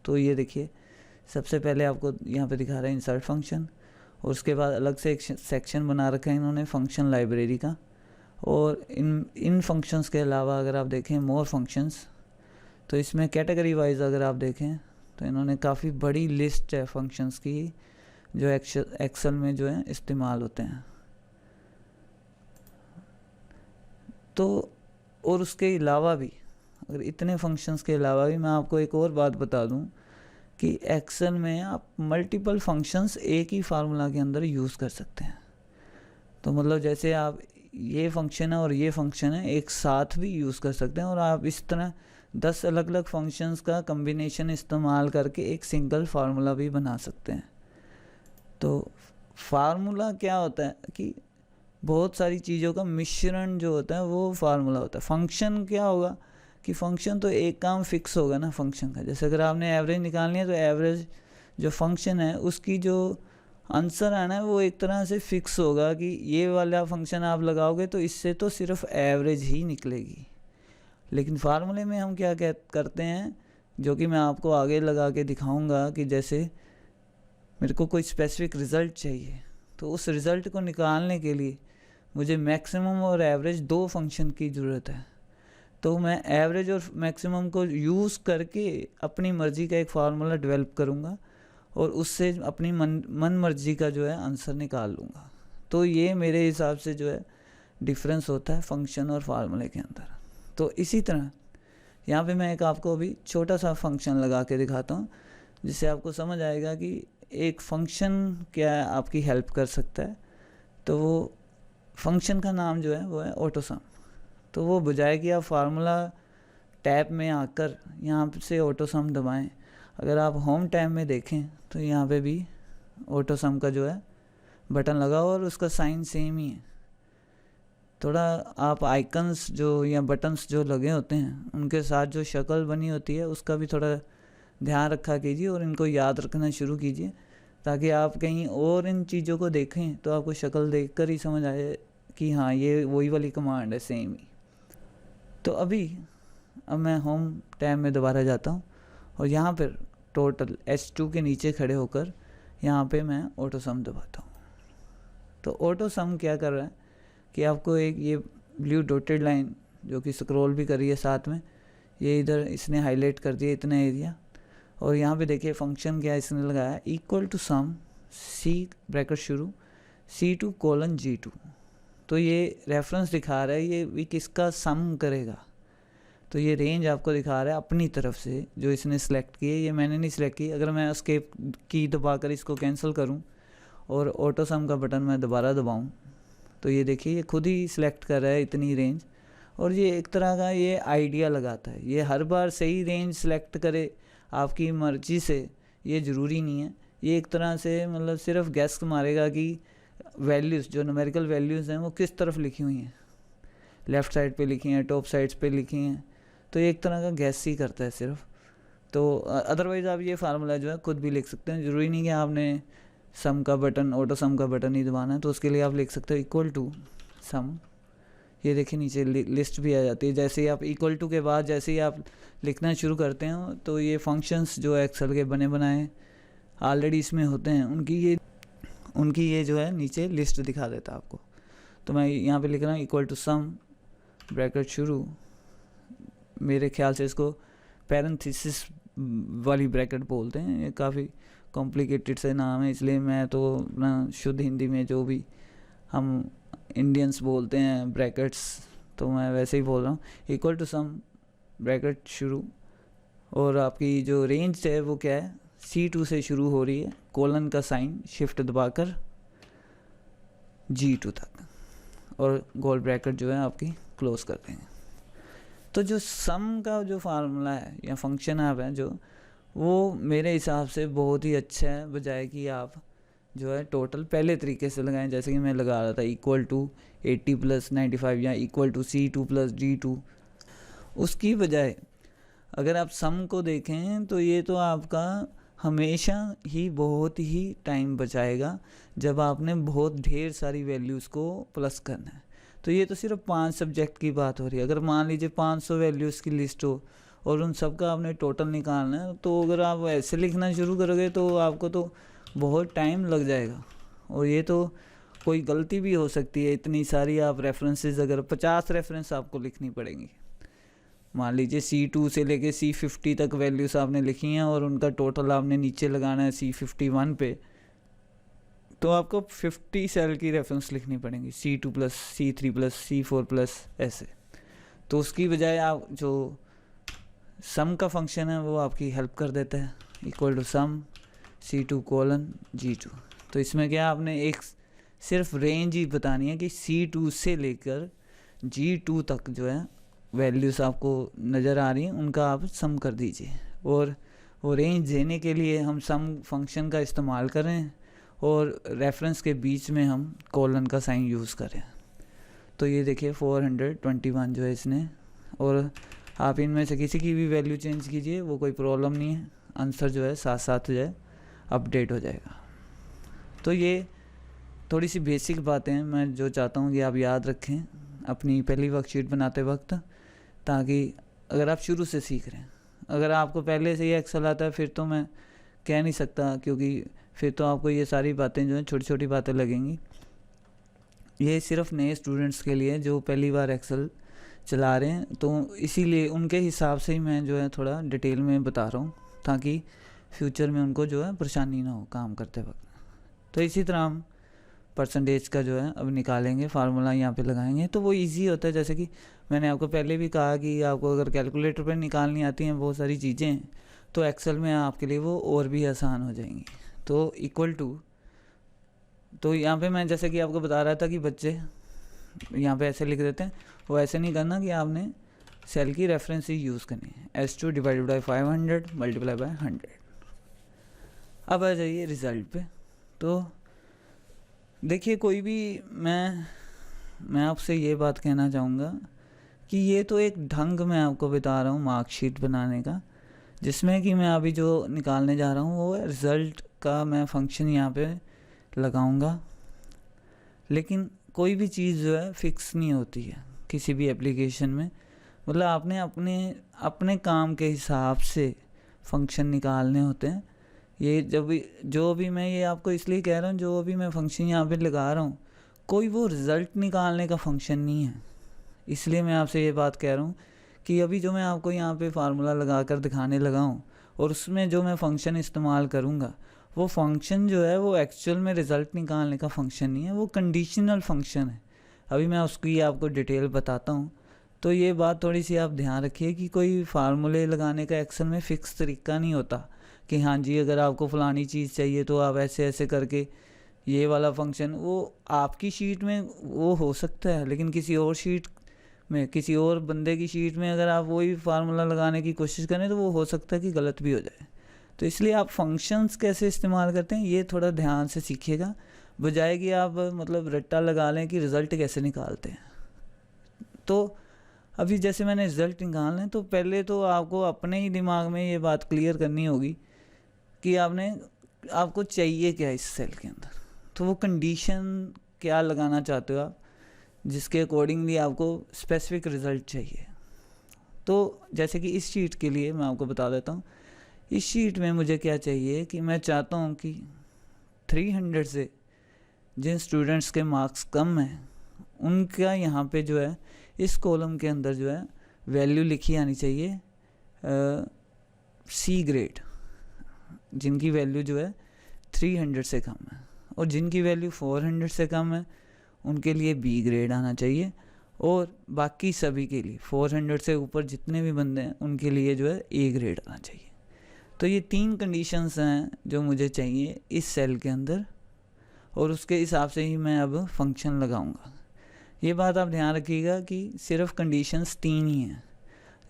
तो ये देखिए सबसे पहले आपको यहाँ पे दिखा रहा है इंसर्ट फंक्शन, और उसके बाद अलग से एक सेक्शन बना रखा है इन्होंने फंक्शन लाइब्रेरी का। और इन फंक्शंस के अलावा अगर आप देखें मोर फंक्शंस, तो इसमें कैटेगरी वाइज अगर आप देखें तो इन्होंने काफ़ी बड़ी लिस्ट है फंक्शंस की जो एक्सेल में जो है इस्तेमाल होते हैं। तो और उसके अलावा भी, अगर इतने फंक्शंस के अलावा भी मैं आपको एक और बात बता दूं कि एक्सेल में आप मल्टीपल फंक्शंस एक ही फार्मूला के अंदर यूज़ कर सकते हैं। तो मतलब जैसे आप ये फंक्शन है और ये फंक्शन है एक साथ भी यूज़ कर सकते हैं, और आप इस तरह 10 अलग अलग फंक्शंस का कम्बिनेशन इस्तेमाल करके एक सिंगल फार्मूला भी बना सकते हैं। तो फार्मूला क्या होता है कि बहुत सारी चीज़ों का मिश्रण जो होता है वो फार्मूला होता है। फंक्शन क्या होगा कि फंक्शन तो एक काम फिक्स होगा ना फंक्शन का। जैसे अगर आपने एवरेज निकालनी है तो एवरेज जो फंक्शन है उसकी जो आंसर आना है वो एक तरह से फिक्स होगा कि ये वाला फंक्शन आप लगाओगे तो इससे तो सिर्फ एवरेज ही निकलेगी। लेकिन फार्मूले में हम क्या करते हैं, जो कि मैं आपको आगे लगा के दिखाऊंगा, कि जैसे मेरे को कोई स्पेसिफिक रिज़ल्ट चाहिए, तो उस रिज़ल्ट को निकालने के लिए मुझे मैक्सिमम और एवरेज दो फंक्शन की ज़रूरत है। तो मैं एवरेज और मैक्सिमम को यूज़ करके अपनी मर्ज़ी का एक फार्मूला डेवलप करूँगा और उससे अपनी मन मर्जी का जो है आंसर निकाल लूँगा। तो ये मेरे हिसाब से जो है डिफरेंस होता है फंक्शन और फार्मूले के अंदर। तो इसी तरह यहाँ पे मैं एक आपको अभी छोटा सा फंक्शन लगा के दिखाता हूँ, जिससे आपको समझ आएगा कि एक फंक्शन क्या आपकी हेल्प कर सकता है। तो वो फंक्शन का नाम जो है वो है ऑटोसम। तो वो बजाय कि आप फार्मूला टैब में आकर यहाँ से ऑटोसम दबाएं, अगर आप होम टैब में देखें तो यहाँ पे भी ऑटोसम का जो है बटन लगा और उसका साइन सेम ही है। थोड़ा आप आइकन्स जो या बटन्स जो लगे होते हैं उनके साथ जो शक्ल बनी होती है उसका भी थोड़ा ध्यान रखा कीजिए और इनको याद रखना शुरू कीजिए, ताकि आप कहीं और इन चीज़ों को देखें तो आपको शक्ल देखकर ही समझ आए कि हाँ ये वही वाली कमांड है सेम ही। तो अब मैं होम टैब में दोबारा जाता हूँ और यहाँ पर टोटल H2 के नीचे खड़े होकर यहाँ पे मैं ऑटोसम दबाता हूँ। तो ऑटोसम क्या कर रहा है कि आपको एक ये ब्लू डॉटेड लाइन जो कि स्क्रॉल भी कर रही है साथ में, ये इधर इसने हाईलाइट कर दिया इतना एरिया। और यहाँ पे देखिए फंक्शन क्या इसने लगाया, equal to sum C bracket शुरू C2 कोलन G2। तो ये रेफरेंस दिखा रहा है ये भी किसका सम करेगा। तो ये रेंज आपको दिखा रहा है अपनी तरफ से जो इसने सेलेक्ट की है, ये मैंने नहीं सेलेक्ट की। अगर मैं एस्केप की दबाकर इसको कैंसिल करूं और ऑटो सम का बटन मैं दोबारा दबाऊं तो ये देखिए ये खुद ही सिलेक्ट कर रहा है इतनी रेंज। और ये एक तरह का ये आइडिया लगाता है, ये हर बार सही रेंज सेलेक्ट करे आपकी मर्जी से ये ज़रूरी नहीं है। ये एक तरह से मतलब सिर्फ गैस मारेगा कि वैल्यूज़ जो न्यूमेरिकल वैल्यूज़ हैं वो किस तरफ लिखी हुई हैं, लेफ़्ट साइड पे लिखी हैं, टॉप साइड्स पे लिखी हैं। तो ये एक तरह का गैस ही करता है सिर्फ। तो अदरवाइज़ आप ये फार्मूला जो है खुद भी लिख सकते हैं, ज़रूरी नहीं कि आपने सम का बटन ऑटो सम का बटन ही दबाना है। तो उसके लिए आप लिख सकते हो इक्वल टू सम। ये देखिए नीचे लिस्ट भी आ जाती है। जैसे ही आप इक्वल टू के बाद जैसे ही आप लिखना शुरू करते हो तो ये फंक्शंस जो एक्सेल के बने बनाए ऑलरेडी इसमें होते हैं उनकी ये जो है नीचे लिस्ट दिखा देता है आपको। तो मैं यहाँ पे लिख रहा हूँ इक्वल टू सम ब्रैकेट शुरू, मेरे ख्याल से इसको पैरेंथेसिस वाली ब्रैकेट बोलते हैं, ये काफ़ी कॉम्प्लिकेटेड से नाम है, इसलिए मैं तो अपना शुद्ध हिंदी में जो भी हम इंडियंस बोलते हैं ब्रैकेट्स तो मैं वैसे ही बोल रहा हूँ। इक्वल टू सम ब्रैकेट शुरू और आपकी जो रेंज है वो क्या है C2 से शुरू हो रही है, कोलन का साइन शिफ्ट दबाकर G2 तक और गोल ब्रैकेट जो है आपकी क्लोज कर देंगे। तो जो सम का जो फार्मूला है या फंक्शन आप है जो वो मेरे हिसाब से बहुत ही अच्छा है, बजाय कि आप जो है टोटल पहले तरीके से लगाएं जैसे कि मैं लगा रहा था इक्वल टू 80 + 95 या इक्वल टू C2 + D2। उसकी बजाय अगर आप सम को देखें तो ये तो आपका हमेशा ही बहुत ही टाइम बचाएगा जब आपने बहुत ढेर सारी वैल्यूज़ को प्लस करना है। तो ये तो सिर्फ 5 सब्जेक्ट की बात हो रही है। अगर मान लीजिए 500 वैल्यूज़ की लिस्ट हो और उन सब का आपने टोटल निकालना है, तो अगर आप ऐसे लिखना शुरू करोगे तो आपको तो बहुत टाइम लग जाएगा और ये तो कोई गलती भी हो सकती है। इतनी सारी आप रेफरेंसेस अगर 50 रेफरेंस आपको लिखनी पड़ेंगी, मान लीजिए C2 से लेके C50 तक वैल्यूज़ आपने लिखी हैं और उनका टोटल आपने नीचे लगाना है C51 पे, तो आपको 50 सेल की रेफरेंस लिखनी पड़ेंगी C2 + C3 + C4 + ऐसे। तो उसकी बजाय आप जो सम का फंक्शन है वो आपकी हेल्प कर देता है equal to some C2 colon G2। तो इसमें क्या आपने एक सिर्फ रेंज ही बतानी है कि C2 से लेकर G2 तक जो है वैल्यूज़ आपको नज़र आ रही हैं उनका आप सम कर दीजिए और वो रेंज देने के लिए हम सम फंक्शन का इस्तेमाल करें और रेफरेंस के बीच में हम कोलन का साइन यूज़ करें। तो ये देखिए 421 जो है इसने, और आप इनमें से किसी की भी वैल्यू चेंज कीजिए वो कोई प्रॉब्लम नहीं है, आंसर जो है साथ साथ जो है अपडेट हो जाएगा। तो ये थोड़ी सी बेसिक बातें हैं मैं जो चाहता हूँ कि आप याद रखें अपनी पहली वर्कशीट बनाते वक्त, ताकि अगर आप शुरू से सीख रहे हैं, अगर आपको पहले से ही एक्सेल आता है फिर तो मैं कह नहीं सकता, क्योंकि फिर तो आपको ये सारी बातें जो हैं छोटी छोटी बातें लगेंगी। ये सिर्फ नए स्टूडेंट्स के लिए जो पहली बार एक्सेल चला रहे हैं, तो इसीलिए उनके हिसाब से ही मैं जो है थोड़ा डिटेल में बता रहा हूँ, ताकि फ्यूचर में उनको जो है परेशानी ना हो काम करते वक्त। तो इसी तरह हम परसेंटेज का जो है अब निकालेंगे, फार्मूला यहाँ पे लगाएंगे, तो वो इजी होता है। जैसे कि मैंने आपको पहले भी कहा कि आपको अगर कैलकुलेटर पर निकालनी आती हैं बहुत सारी चीज़ें, तो एक्सेल में आपके लिए वो और भी आसान हो जाएंगी। तो इक्वल टू, तो यहाँ पे मैं जैसे कि आपको बता रहा था कि बच्चे यहाँ पे ऐसे लिख देते हैं, वो ऐसे नहीं करना कि आपने सेल की रेफरेंस ही यूज़ करनी है। S2 divided by 500 multiply by 100। अब आ जाइए रिज़ल्ट पे। तो देखिए, कोई भी मैं आपसे ये बात कहना चाहूँगा कि ये तो एक ढंग मैं आपको बता रहा हूँ मार्कशीट बनाने का, जिसमें कि मैं अभी जो निकालने जा रहा हूँ वो रिज़ल्ट का मैं फंक्शन यहाँ पे लगाऊंगा। लेकिन कोई भी चीज़ जो है फिक्स नहीं होती है किसी भी एप्लीकेशन में, मतलब आपने अपने अपने काम के हिसाब से फंक्शन निकालने होते हैं। ये जो भी मैं ये आपको इसलिए कह रहा हूँ, जो भी मैं फंक्शन यहाँ पे लगा रहा हूँ, कोई वो रिज़ल्ट निकालने का फंक्शन नहीं है। इसलिए मैं आपसे ये बात कह रहा हूँ कि अभी जो मैं आपको यहाँ पे फार्मूला लगा कर दिखाने लगा हूँ, और उसमें जो मैं फ़ंक्शन इस्तेमाल करूँगा, वो फंक्शन जो है वो एक्चुअल में रिज़ल्ट निकालने का फंक्शन नहीं है, वो कंडीशनल फंक्शन है। अभी मैं उसकी आपको डिटेल बताता हूँ। तो ये बात थोड़ी सी आप ध्यान रखिए कि कोई फार्मूले लगाने का एक्सेल में फ़िक्स तरीका नहीं होता कि हाँ जी अगर आपको फ़लानी चीज़ चाहिए तो आप ऐसे ऐसे करके ये वाला फंक्शन, वो आपकी शीट में वो हो सकता है, लेकिन किसी और शीट में, किसी और बंदे की शीट में अगर आप वही फार्मूला लगाने की कोशिश करें तो वो हो सकता है कि गलत भी हो जाए। तो इसलिए आप फंक्शंस कैसे इस्तेमाल करते हैं ये थोड़ा ध्यान से सीखिएगा, बजाय कि आप मतलब रट्टा लगा लें कि रिज़ल्ट कैसे निकालते हैं। तो अभी जैसे मैंने रिज़ल्ट निकालना है, तो पहले तो आपको अपने ही दिमाग में ये बात क्लियर करनी होगी कि आपको चाहिए क्या इस सेल के अंदर, तो वो कंडीशन क्या लगाना चाहते हो आप, जिसके अकॉर्डिंगली आपको स्पेसिफिक रिज़ल्ट चाहिए। तो जैसे कि इस शीट के लिए मैं आपको बता देता हूँ, इस शीट में मुझे क्या चाहिए कि मैं चाहता हूँ कि 300 से जिन स्टूडेंट्स के मार्क्स कम हैं उनका यहाँ पे जो है इस कॉलम के अंदर जो है वैल्यू लिखी आनी चाहिए C ग्रेड, जिनकी वैल्यू जो है 300 से कम है, और जिनकी वैल्यू 400 से कम है उनके लिए B ग्रेड आना चाहिए, और बाकी सभी के लिए 400 से ऊपर जितने भी बंदे हैं उनके लिए जो है A ग्रेड आना चाहिए। तो ये 3 कंडीशंस हैं जो मुझे चाहिए इस सेल के अंदर, और उसके हिसाब से ही मैं अब फंक्शन लगाऊंगा। ये बात आप ध्यान रखिएगा कि सिर्फ कंडीशंस 3 ही हैं।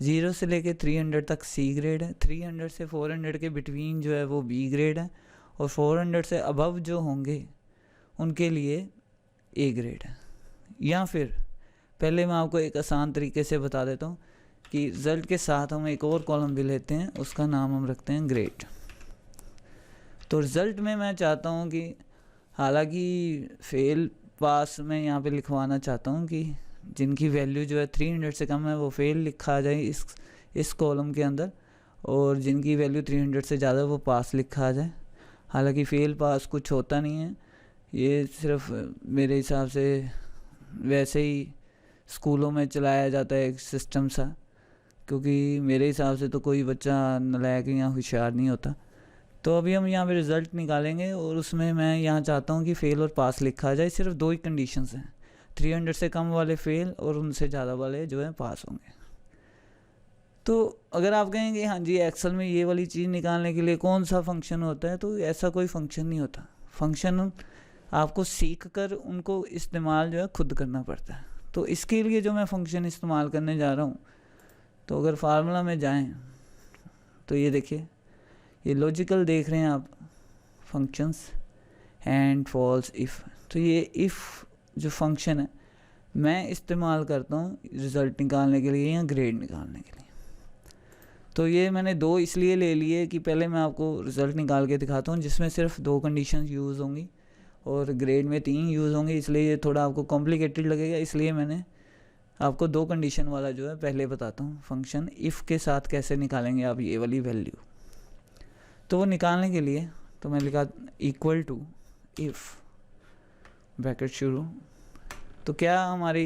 0 से लेके 300 तक C ग्रेड है, 300 से 400 के बिटवीन जो है वो B ग्रेड है, और 400 से अबव जो होंगे उनके लिए A ग्रेड है। या फिर पहले मैं आपको एक आसान तरीके से बता देता हूँ कि रिज़ल्ट के साथ हम एक और कॉलम भी लेते हैं, उसका नाम हम रखते हैं ग्रेड। तो रिज़ल्ट में मैं चाहता हूँ कि हालांकि फेल पास मैं यहाँ पे लिखवाना चाहता हूँ कि जिनकी वैल्यू जो है 300 से कम है वो फेल लिखा आ जाए इस कॉलम के अंदर, और जिनकी वैल्यू 300 से ज़्यादा वो पास लिखा आ जाए। हालांकि फेल पास कुछ होता नहीं है, ये सिर्फ मेरे हिसाब से वैसे ही स्कूलों में चलाया जाता है एक सिस्टम सा, क्योंकि मेरे हिसाब से तो कोई बच्चा नालायक या होशियार नहीं होता। तो अभी हम यहाँ पे रिज़ल्ट निकालेंगे, और उसमें मैं यहाँ चाहता हूँ कि फ़ेल और पास लिखा जाए। सिर्फ 2 ही कंडीशंस हैं, 300 से कम वाले फ़ेल और उनसे ज़्यादा वाले जो है पास होंगे। तो अगर आप कहेंगे हाँ जी एक्सेल में ये वाली चीज़ निकालने के लिए कौन सा फंक्शन होता है, तो ऐसा कोई फंक्शन नहीं होता। फंक्शन आपको सीख कर उनको इस्तेमाल जो है खुद करना पड़ता है। तो इसके लिए जो मैं फ़ंक्शन इस्तेमाल करने जा रहा हूँ, तो अगर फार्मूला में जाएं तो ये देखिए, ये लॉजिकल देख रहे हैं आप, फंक्शंस एंड फॉल्स इफ़। तो ये इफ़ जो फंक्शन है मैं इस्तेमाल करता हूँ रिज़ल्ट निकालने के लिए या ग्रेड निकालने के लिए। तो ये मैंने 2 इसलिए ले लिए कि पहले मैं आपको रिज़ल्ट निकाल के दिखाता हूँ जिसमें सिर्फ 2 कंडीशन यूज़ होंगी, और ग्रेड में 3 यूज़ होंगे, इसलिए ये थोड़ा आपको कॉम्प्लिकेटेड लगेगा। इसलिए मैंने आपको 2 कंडीशन वाला जो है पहले बताता हूँ फंक्शन इफ़ के साथ कैसे निकालेंगे आप ये वाली वैल्यू। तो वो निकालने के लिए तो मैं लिखा इक्वल टू इफ़ ब्रैकेट शुरू। तो क्या हमारी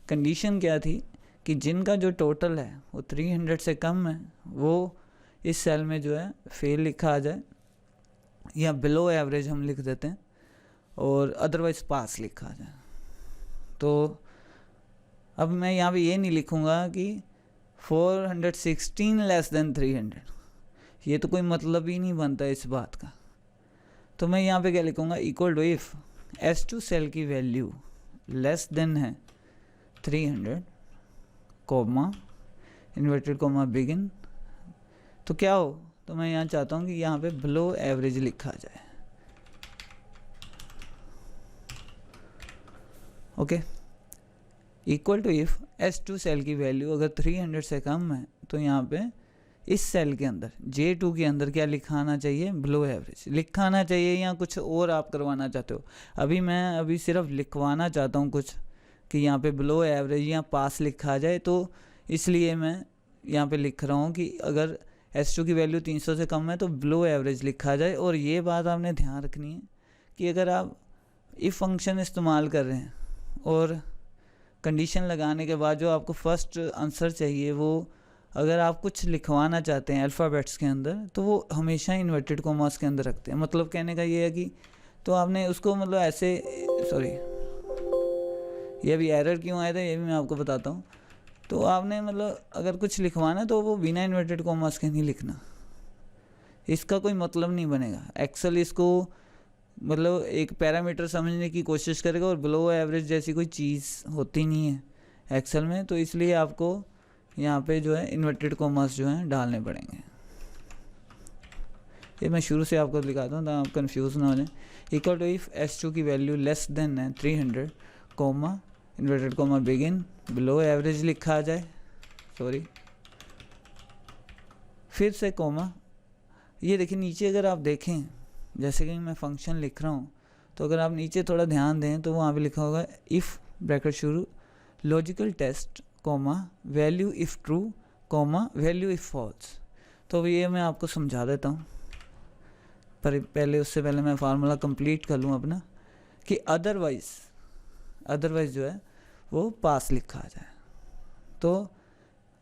कंडीशन क्या थी कि जिनका जो टोटल है वो 300 से कम है वो इस सेल में जो है फेल लिखा आ जाए, या बिलो एवरेज हम लिख देते हैं, और अदरवाइज पास लिखा आ जाए। तो अब मैं यहाँ पे ये नहीं लिखूँगा कि 416 लेस देन 300, ये तो कोई मतलब ही नहीं बनता इस बात का। तो मैं यहाँ पे क्या लिखूँगा, equal to if S2 cell की वैल्यू लेस देन है 300, कोमा इन्वर्टेड कोमा बिगिन, तो क्या हो, तो मैं यहाँ चाहता हूँ कि यहाँ पे बिलो एवरेज लिखा जाए। Okay, equal to if S2 cell की वैल्यू अगर 300 से कम है तो यहाँ पे इस सेल के अंदर J2 के अंदर क्या लिखाना चाहिए, बिलो एवरेज लिखाना चाहिए, या कुछ और आप करवाना चाहते हो। मैं सिर्फ लिखवाना चाहता हूँ कुछ कि यहाँ पे बिलो एवरेज या पास लिखा जाए, तो इसलिए मैं यहाँ पे लिख रहा हूँ कि अगर S2 की वैल्यू 300 से कम है तो बिलो एवरेज लिखा जाए। और ये बात आपने ध्यान रखनी है कि अगर आप इफ़ फंक्शन इस्तेमाल कर रहे हैं और कंडीशन लगाने के बाद जो आपको फर्स्ट आंसर चाहिए वो अगर आप कुछ लिखवाना चाहते हैं अल्फ़ाबेट्स के अंदर, तो वो हमेशा इन्वर्टेड कोमास के अंदर रखते हैं। मतलब कहने का ये है कि तो आपने उसको मतलब ऐसे, सॉरी ये अभी एरर क्यों आया था ये भी मैं आपको बताता हूँ। तो आपने मतलब अगर कुछ लिखवाना तो वो बिना इन्वर्टेड कोमास के नहीं लिखना, इसका कोई मतलब नहीं बनेगा। एक्सेल इसको मतलब एक पैरामीटर समझने की कोशिश करेगा और बिलो एवरेज जैसी कोई चीज़ होती नहीं है एक्सेल में, तो इसलिए आपको यहाँ पे जो है इन्वर्टेड कोमास जो हैं डालने पड़ेंगे। ये मैं शुरू से आपको दिखाता हूँ ताकि आप कंफ्यूज ना हो जाए। इक्वल टू इफ़ S2 की वैल्यू लेस देन है 300, comma inverted comma begin, below average लिखा आ जाए, सॉरी फिर से कोमा। ये देखिए नीचे अगर आप देखें, जैसे कि मैं फंक्शन लिख रहा हूँ, तो अगर आप नीचे थोड़ा ध्यान दें तो वहाँ पे लिखा होगा इफ़ ब्रैकेट शुरू logical test comma value if true comma value if false. तो ये मैं आपको समझा देता हूँ, पर उससे पहले मैं फार्मूला कंप्लीट कर लूँ अपना कि अदरवाइज जो है वो पास लिखा आ जाए। तो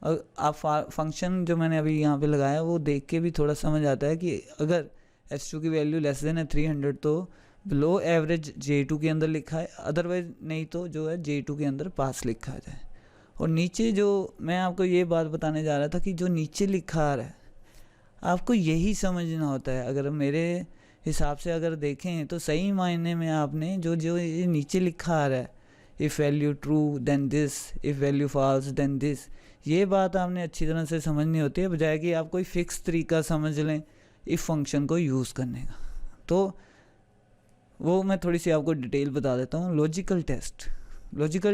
आप फंक्शन जो मैंने अभी यहाँ पे लगाया वो देख के भी थोड़ा समझ आता है कि अगर S2 की वैल्यू लेस देन है 300 तो बिलो एवरेज J2 के अंदर लिखा है, अदरवाइज नहीं तो जो है J2 के अंदर पास लिखा जाए। और नीचे जो मैं आपको ये बात बताने जा रहा था कि जो नीचे लिखा आ रहा है आपको यही समझना होता है। अगर मेरे हिसाब से अगर देखें तो सही मायने में आपने जो ये नीचे लिखा आ रहा है, if value true then this, if value false then this, ये बात आपने अच्छी तरह से समझनी होती है, बजाय कि आप कोई फ़िक्स तरीका समझ लें इफ़ फंक्शन को यूज़ करने का। तो वो मैं थोड़ी सी आपको डिटेल बता देता हूँ। लॉजिकल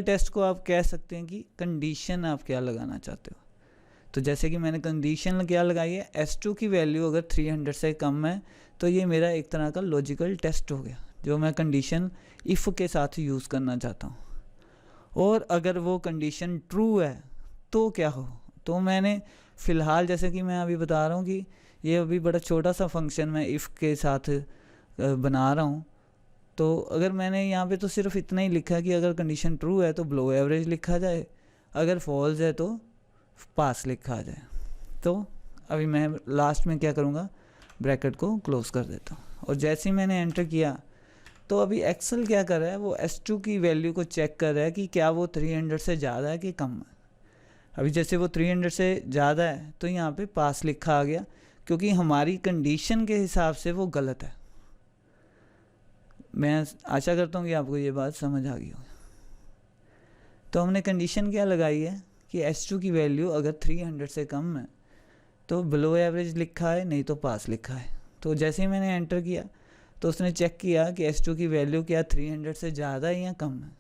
टेस्ट को आप कह सकते हैं कि कंडीशन आप क्या लगाना चाहते हो। तो जैसे कि मैंने कंडीशन क्या लगाई है, S2 की वैल्यू अगर 300 से कम है तो ये मेरा एक तरह का लॉजिकल टेस्ट हो गया जो मैं कंडीशन इफ़ के साथ यूज़ करना चाहता हूँ। और अगर वो कंडीशन ट्रू है तो क्या हो, तो मैंने फ़िलहाल जैसे कि मैं अभी बता रहा हूँ कि ये अभी बड़ा छोटा सा फंक्शन मैं इफ़ के साथ बना रहा हूँ। तो अगर मैंने यहाँ पे तो सिर्फ इतना ही लिखा है कि अगर कंडीशन ट्रू है तो बिलो एवरेज लिखा जाए, अगर फॉल्स है तो पास लिखा जाए। तो अभी मैं लास्ट में क्या करूँगा, ब्रैकेट को क्लोज कर देता हूँ। और जैसे ही मैंने एंटर किया तो अभी एक्सेल क्या कर रहा है, वो S2 की वैल्यू को चेक कर रहा है कि क्या वो 300 से ज़्यादा है कि कम है। अभी जैसे वो 300 से ज़्यादा है तो यहाँ पे पास लिखा आ गया, क्योंकि हमारी कंडीशन के हिसाब से वो गलत है। मैं आशा करता हूँ कि आपको ये बात समझ आ गई होगी। तो हमने कंडीशन क्या लगाई है कि S2 की वैल्यू अगर 300 से कम है तो बिलो एवरेज लिखा है, नहीं तो पास लिखा है। तो जैसे ही मैंने एंटर किया तो उसने चेक किया कि S2 की वैल्यू क्या 300 से ज़्यादा है या कम है।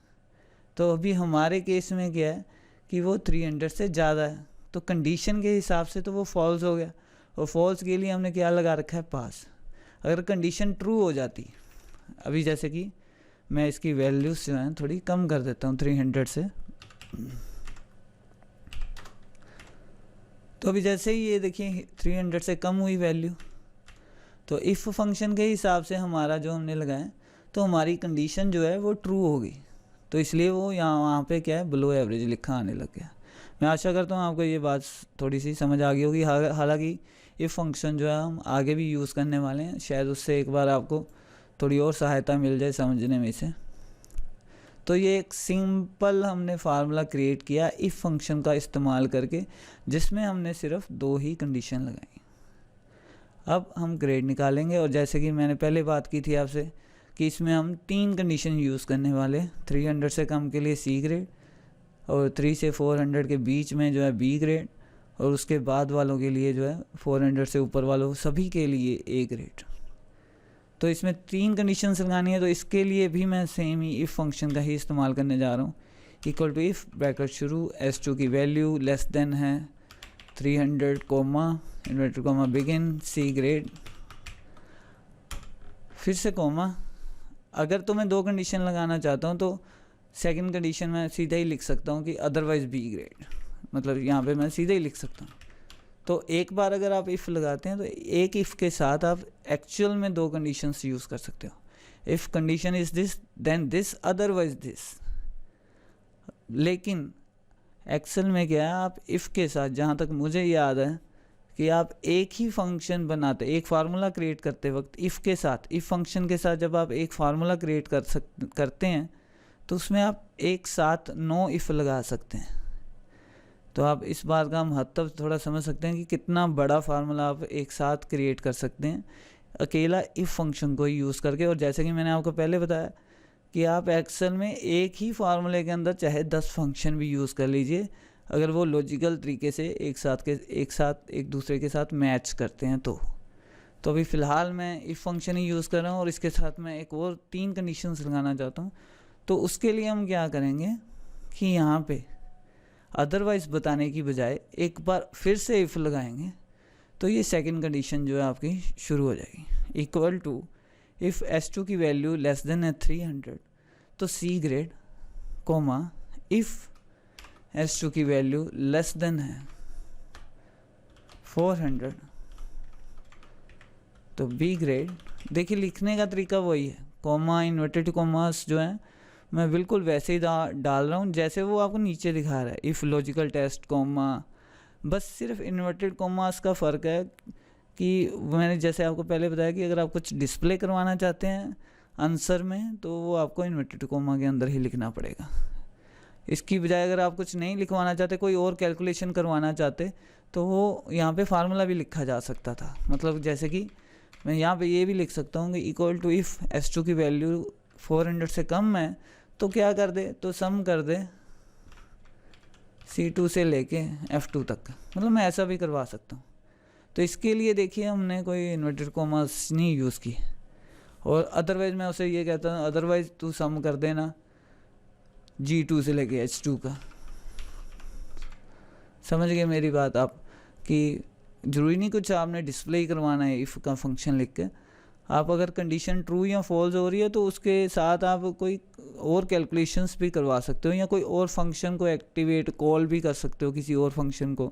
तो अभी हमारे केस में क्या है कि वो 300 से ज़्यादा है, तो कंडीशन के हिसाब से तो वो फॉल्स हो गया, और फॉल्स के लिए हमने क्या लगा रखा है, पास। अगर कंडीशन ट्रू हो जाती, अभी जैसे कि मैं इसकी वैल्यूज़ जो हैं थोड़ी कम कर देता हूँ 300 से, तो अभी जैसे ही ये देखिए 300 से कम हुई वैल्यू, तो इफ़ फंक्शन के हिसाब से हमारा जो हमने लगाया तो हमारी कंडीशन जो है वो ट्रू हो गई, तो इसलिए वो वहाँ पे क्या है, बिलो एवरेज लिखा आने लग गया। मैं आशा करता हूँ आपको ये बात थोड़ी सी समझ आ गई होगी। हालांकि इफ़ फंक्शन जो है हम आगे भी यूज़ करने वाले हैं, शायद उससे एक बार आपको थोड़ी और सहायता मिल जाए समझने में से। तो ये एक सिंपल हमने फार्मूला क्रिएट किया इफ़ फंक्शन का इस्तेमाल करके, जिसमें हमने सिर्फ 2 ही कंडीशन लगाई। अब हम ग्रेड निकालेंगे, और जैसे कि मैंने पहले बात की थी आपसे कि इसमें हम 3 कंडीशन यूज़ करने वाले। 300 से कम के लिए सी ग्रेड, और 3 से 400 के बीच में जो है बी ग्रेड, और उसके बाद वालों के लिए जो है 400 से ऊपर वालों सभी के लिए ए ग्रेड। तो इसमें 3 कंडीशंस लगानी है, तो इसके लिए भी मैं सेम ही इफ़ फंक्शन का ही इस्तेमाल करने जा रहा हूँ। इक्वल टू इफ़ ब्रैकेट शुरू, S2 की वैल्यू लेस देन है 300 comma inverted comma begin C grade, फिर से कोमा। अगर तो मैं 2 कंडीशन लगाना चाहता हूँ तो सेकंड कंडीशन में सीधा ही लिख सकता हूँ कि अदरवाइज़ बी ग्रेड, मतलब यहाँ पे मैं सीधा ही लिख सकता हूँ। तो एक बार अगर आप इफ़ लगाते हैं तो एक इफ़ के साथ आप एक्चुअल में 2 कंडीशंस यूज़ कर सकते हो। If condition is this then this otherwise this. लेकिन एक्सेल में क्या है, आप इफ़ के साथ, जहाँ तक मुझे याद है कि आप एक ही फंक्शन बनाते, एक फार्मूला क्रिएट करते वक्त इफ़ के साथ, इफ़ फंक्शन के साथ जब आप एक फार्मूला क्रिएट करते हैं तो उसमें आप एक साथ 9 इफ़ लगा सकते हैं। तो आप इस बात का महत्व थोड़ा समझ सकते हैं कि कितना बड़ा फार्मूला आप एक साथ क्रिएट कर सकते हैं अकेला इफ़ फंक्शन को यूज़ करके। और जैसे कि मैंने आपको पहले बताया कि आप एक्सेल में एक ही फार्मूले के अंदर चाहे 10 फंक्शन भी यूज़ कर लीजिए, अगर वो लॉजिकल तरीके से एक साथ एक दूसरे के साथ मैच करते हैं तो अभी फ़िलहाल मैं इफ़ फंक्शन ही यूज़ कर रहा हूँ, और इसके साथ मैं एक और 3 कंडीशंस लगाना चाहता हूँ। तो उसके लिए हम क्या करेंगे कि यहाँ पे अदरवाइज़ बताने की बजाय एक बार फिर से इफ़ लगाएंगे, तो ये सेकंड कंडीशन जो है आपकी शुरू हो जाएगी। इक्वल टू इफ़ S2 की वैल्यू लेस देन है 300 तो C grade, coma if S2 की वैल्यू लेस देन है 400 तो बी ग्रेड। देखिए लिखने का तरीका वही है, कोमा इन्वर्टेड कोमास जो है मैं बिल्कुल वैसे ही डाल रहा हूँ जैसे वो आपको नीचे दिखा रहा है। इफ़ लॉजिकल टेस्ट कोमा, बस सिर्फ इन्वर्टेड कोमास का फ़र्क है कि मैंने जैसे आपको पहले बताया कि अगर आप कुछ डिस्प्ले करवाना चाहते हैं आंसर में तो वो आपको इन्वर्टेड कोमा के अंदर ही लिखना पड़ेगा। इसकी बजाय अगर आप कुछ नहीं लिखवाना चाहते, कोई और कैलकुलेशन करवाना चाहते, तो वो यहाँ पे फार्मूला भी लिखा जा सकता था। मतलब जैसे कि मैं यहाँ पे ये भी लिख सकता हूँ कि इक्वल टू इफ़ S2 की वैल्यू 400 से कम है तो क्या कर दे, तो सम कर दे C2 से लेके F2 तक। मतलब मैं ऐसा भी करवा सकता हूँ। तो इसके लिए देखिए हमने कोई इन्वर्टेड कोमास नहीं यूज़ की, और अदरवाइज़ मैं उसे ये कहता हूँ अदरवाइज़ तू सम कर देना G2 से लेके H2 का। समझ गए मेरी बात आप, कि ज़रूरी नहीं कुछ आपने डिस्प्ले ही करवाना है इफ़ का फंक्शन लिख के। आप अगर कंडीशन ट्रू या फॉल्स हो रही है तो उसके साथ आप कोई और कैलकुलेशंस भी करवा सकते हो, या कोई और फंक्शन को एक्टिवेट कॉल भी कर सकते हो किसी और फंक्शन को,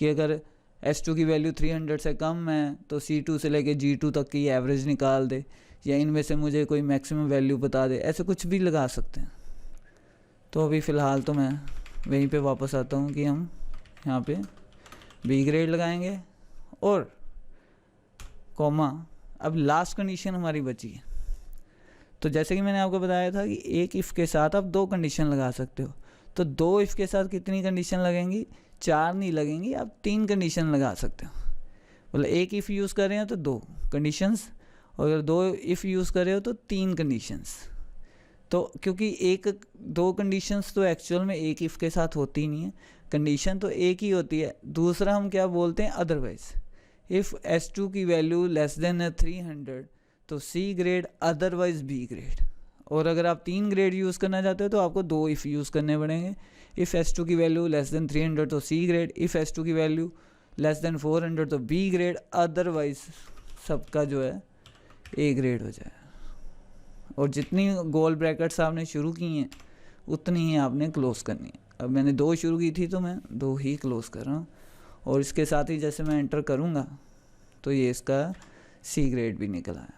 कि अगर S2 की वैल्यू 300 से कम है तो C2 से लेके G2 तक की एवरेज निकाल दे, या इनमें से मुझे कोई मैक्सिमम वैल्यू बता दे, ऐसे कुछ भी लगा सकते हैं। तो अभी फ़िलहाल तो मैं वहीं पे वापस आता हूँ कि हम यहाँ पे बी ग्रेड लगाएंगे और कॉमा। अब लास्ट कंडीशन हमारी बची है। तो जैसे कि मैंने आपको बताया था कि एक इफ़ के साथ आप 2 कंडीशन लगा सकते हो, तो 2 इफ़ के साथ कितनी कंडीशन लगेंगी, 4 नहीं लगेंगी, आप 3 कंडीशन लगा सकते हो। मतलब एक इफ़ यूज़ कर रहे हैं तो 2 कंडीशंस, और अगर 2 इफ़ यूज़ कर रहे हो तो 3 कंडीशंस। तो क्योंकि 2 कंडीशंस तो एक्चुअल में एक इफ़ के साथ होती ही नहीं है, कंडीशन तो एक ही होती है। दूसरा हम क्या बोलते हैं, अदरवाइज़। इफ़ S2 की वैल्यू लेस देन है 300 तो C grade, otherwise B grade. और अगर आप 3 ग्रेड यूज़ करना चाहते हो तो आपको 2 इफ़ यूज़ करने पड़ेंगे। इफ़ S2 की वैल्यू लेस देन 300 तो सी ग्रेड, इफ़ S2 की वैल्यू लेस देन 400 तो बी ग्रेड, अदरवाइज़ सबका जो है ए ग्रेड हो जाए। और जितनी गोल ब्रैकेट्स आपने शुरू की हैं उतनी ही आपने क्लोज़ करनी है। अब मैंने 2 शुरू की थी तो मैं 2 ही क्लोज़ कर रहा हूँ, और इसके साथ ही जैसे मैं एंटर करूँगा तो ये इसका सी ग्रेड भी निकल आया।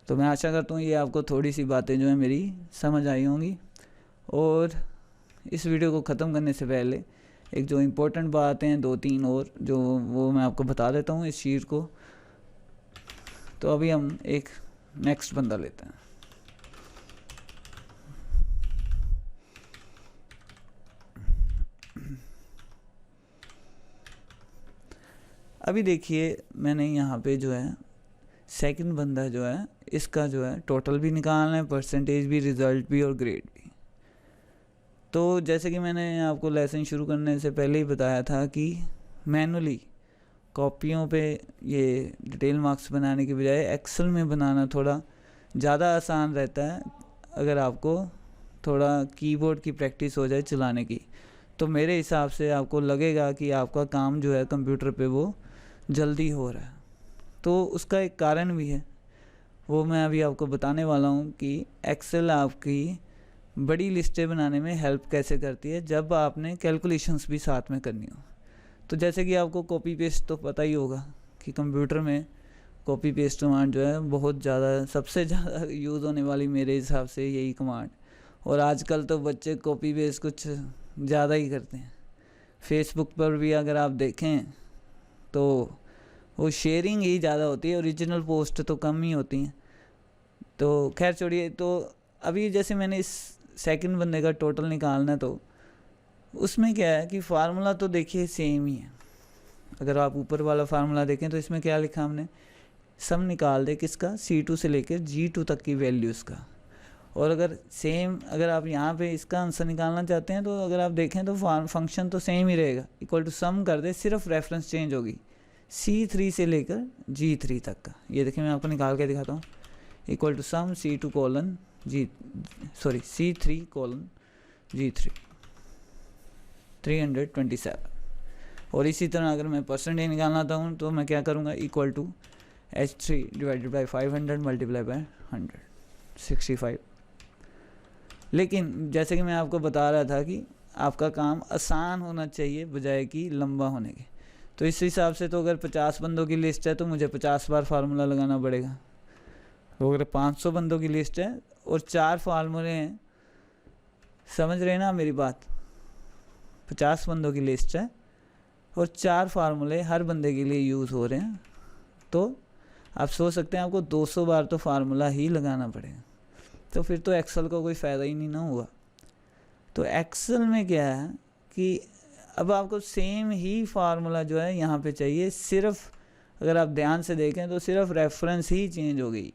तो मैं आशा करता हूँ ये आपको थोड़ी सी बातें जो है मेरी समझ आई होंगी, और इस वीडियो को ख़त्म करने से पहले एक जो इम्पोर्टेंट बातें हैं 2-3 और जो वो मैं आपको बता देता हूँ इस शीट को। तो अभी हम एक नेक्स्ट बंदा लेते हैं। अभी देखिए मैंने यहाँ पे जो है सेकंड बंदा जो है इसका जो है टोटल भी निकालना है, परसेंटेज भी, रिज़ल्ट भी और ग्रेड भी। तो जैसे कि मैंने आपको लेसन शुरू करने से पहले ही बताया था कि मैनुअली कॉपियों पे ये डिटेल मार्क्स बनाने के बजाय एक्सेल में बनाना थोड़ा ज़्यादा आसान रहता है अगर आपको थोड़ा कीबोर्ड की प्रैक्टिस हो जाए चलाने की। तो मेरे हिसाब से आपको लगेगा कि आपका काम जो है कंप्यूटर पे वो जल्दी हो रहा है। तो उसका एक कारण भी है, वो मैं अभी आपको बताने वाला हूँ कि एक्सेल आपकी बड़ी लिस्टें बनाने में हेल्प कैसे करती है जब आपने कैलकुलेशंस भी साथ में करनी हो। तो जैसे कि आपको कॉपी पेस्ट तो पता ही होगा कि कंप्यूटर में कॉपी पेस्ट कमांड जो है बहुत ज़्यादा, सबसे ज़्यादा यूज़ होने वाली मेरे हिसाब से यही कमांड। और आजकल तो बच्चे कॉपी पेस्ट कुछ ज़्यादा ही करते हैं। फेसबुक पर भी अगर आप देखें तो वो शेयरिंग ही ज़्यादा होती है, ओरिजिनल पोस्ट तो कम ही होती हैं। तो खैर छोड़िए। तो अभी जैसे मैंने इस सेकंड बंदे का टोटल निकालना है तो उसमें क्या है कि फार्मूला तो देखिए सेम ही है। अगर आप ऊपर वाला फार्मूला देखें तो इसमें क्या लिखा हमने, सम निकाल दे किसका, C2 से लेकर G2 तक की वैल्यूज़ का। और अगर सेम अगर आप यहाँ पे इसका आंसर निकालना चाहते हैं तो अगर आप देखें तो फंक्शन तो सेम ही रहेगा, इक्वल टू सम कर दे, सिर्फ रेफरेंस चेंज होगी C3 से लेकर G3 तक का। ये देखिए मैं आपको निकाल के दिखाता हूँ, equal to some C3 colon G3 327। और इसी तरह अगर मैं परसेंटेज निकालना था हूँ तो मैं क्या करूँगा, equal to H3 divided by 500 multiply by 100 65। लेकिन जैसे कि मैं आपको बता रहा था कि आपका काम आसान होना चाहिए बजाय कि लंबा होने के। तो इस हिसाब से तो अगर 50 बंदों की लिस्ट है तो मुझे 50 बार फार्मूला लगाना पड़ेगा। तो अगर 500 बंदों की लिस्ट है और 4 फार्मूले हैं, समझ रहे हैं ना मेरी बात, 50 बंदों की लिस्ट है और 4 फार्मूले हर बंदे के लिए यूज़ हो रहे हैं, तो आप सोच सकते हैं आपको 200 बार तो फार्मूला ही लगाना पड़ेगा। तो फिर तो एक्सेल का कोई फ़ायदा ही नहीं ना हुआ। तो एक्सेल में क्या है कि अब आपको सेम ही फार्मूला जो है यहाँ पे चाहिए, सिर्फ अगर आप ध्यान से देखें तो सिर्फ रेफरेंस ही चेंज हो गई,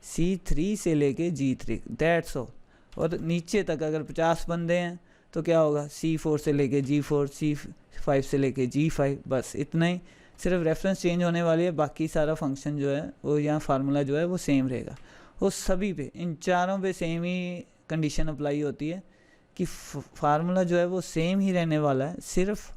C3 से लेके G3, दैट्स ऑल। और नीचे तक अगर 50 बंदे हैं तो क्या होगा, C4 से लेके G4, C5 से लेके G5, बस इतना ही, सिर्फ रेफरेंस चेंज होने वाली है, बाकी सारा फंक्शन जो है वो यहाँ फार्मूला जो है वो सेम रहेगा। वो सभी पे, इन चारों पे सेम ही कंडीशन अप्लाई होती है कि फार्मूला जो है वो सेम ही रहने वाला है, सिर्फ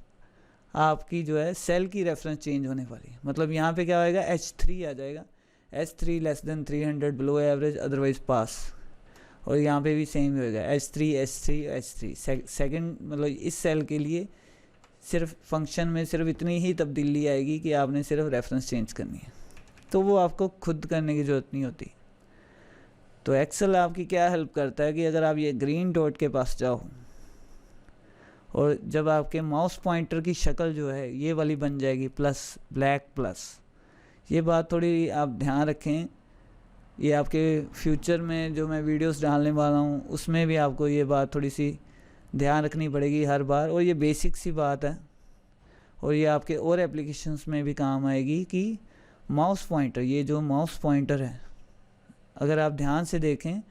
आपकी जो है सेल की रेफरेंस चेंज होने वाली है। मतलब यहाँ पे क्या होएगा, H3 आ जाएगा, H3 less than 300 below average otherwise pass. और यहाँ पे भी सेम ही होएगा, H3 सेकंड, मतलब इस सेल के लिए सिर्फ फंक्शन में सिर्फ इतनी ही तब्दीली आएगी कि आपने सिर्फ रेफरेंस चेंज करनी है, तो वो आपको खुद करने की ज़रूरत नहीं होती। तो एक्सेल आपकी क्या हेल्प करता है कि अगर आप ये ग्रीन डॉट के पास जाओ और जब आपके माउस पॉइंटर की शक्ल जो है ये वाली बन जाएगी प्लस, ब्लैक प्लस, ये बात थोड़ी आप ध्यान रखें। ये आपके फ्यूचर में जो मैं वीडियोस डालने वाला हूँ उसमें भी आपको ये बात थोड़ी सी ध्यान रखनी पड़ेगी हर बार, और ये बेसिक सी बात है और ये आपके और एप्लीकेशंस में भी काम आएगी कि माउस पॉइंटर, ये जो माउस पॉइंटर है अगर आप ध्यान से देखें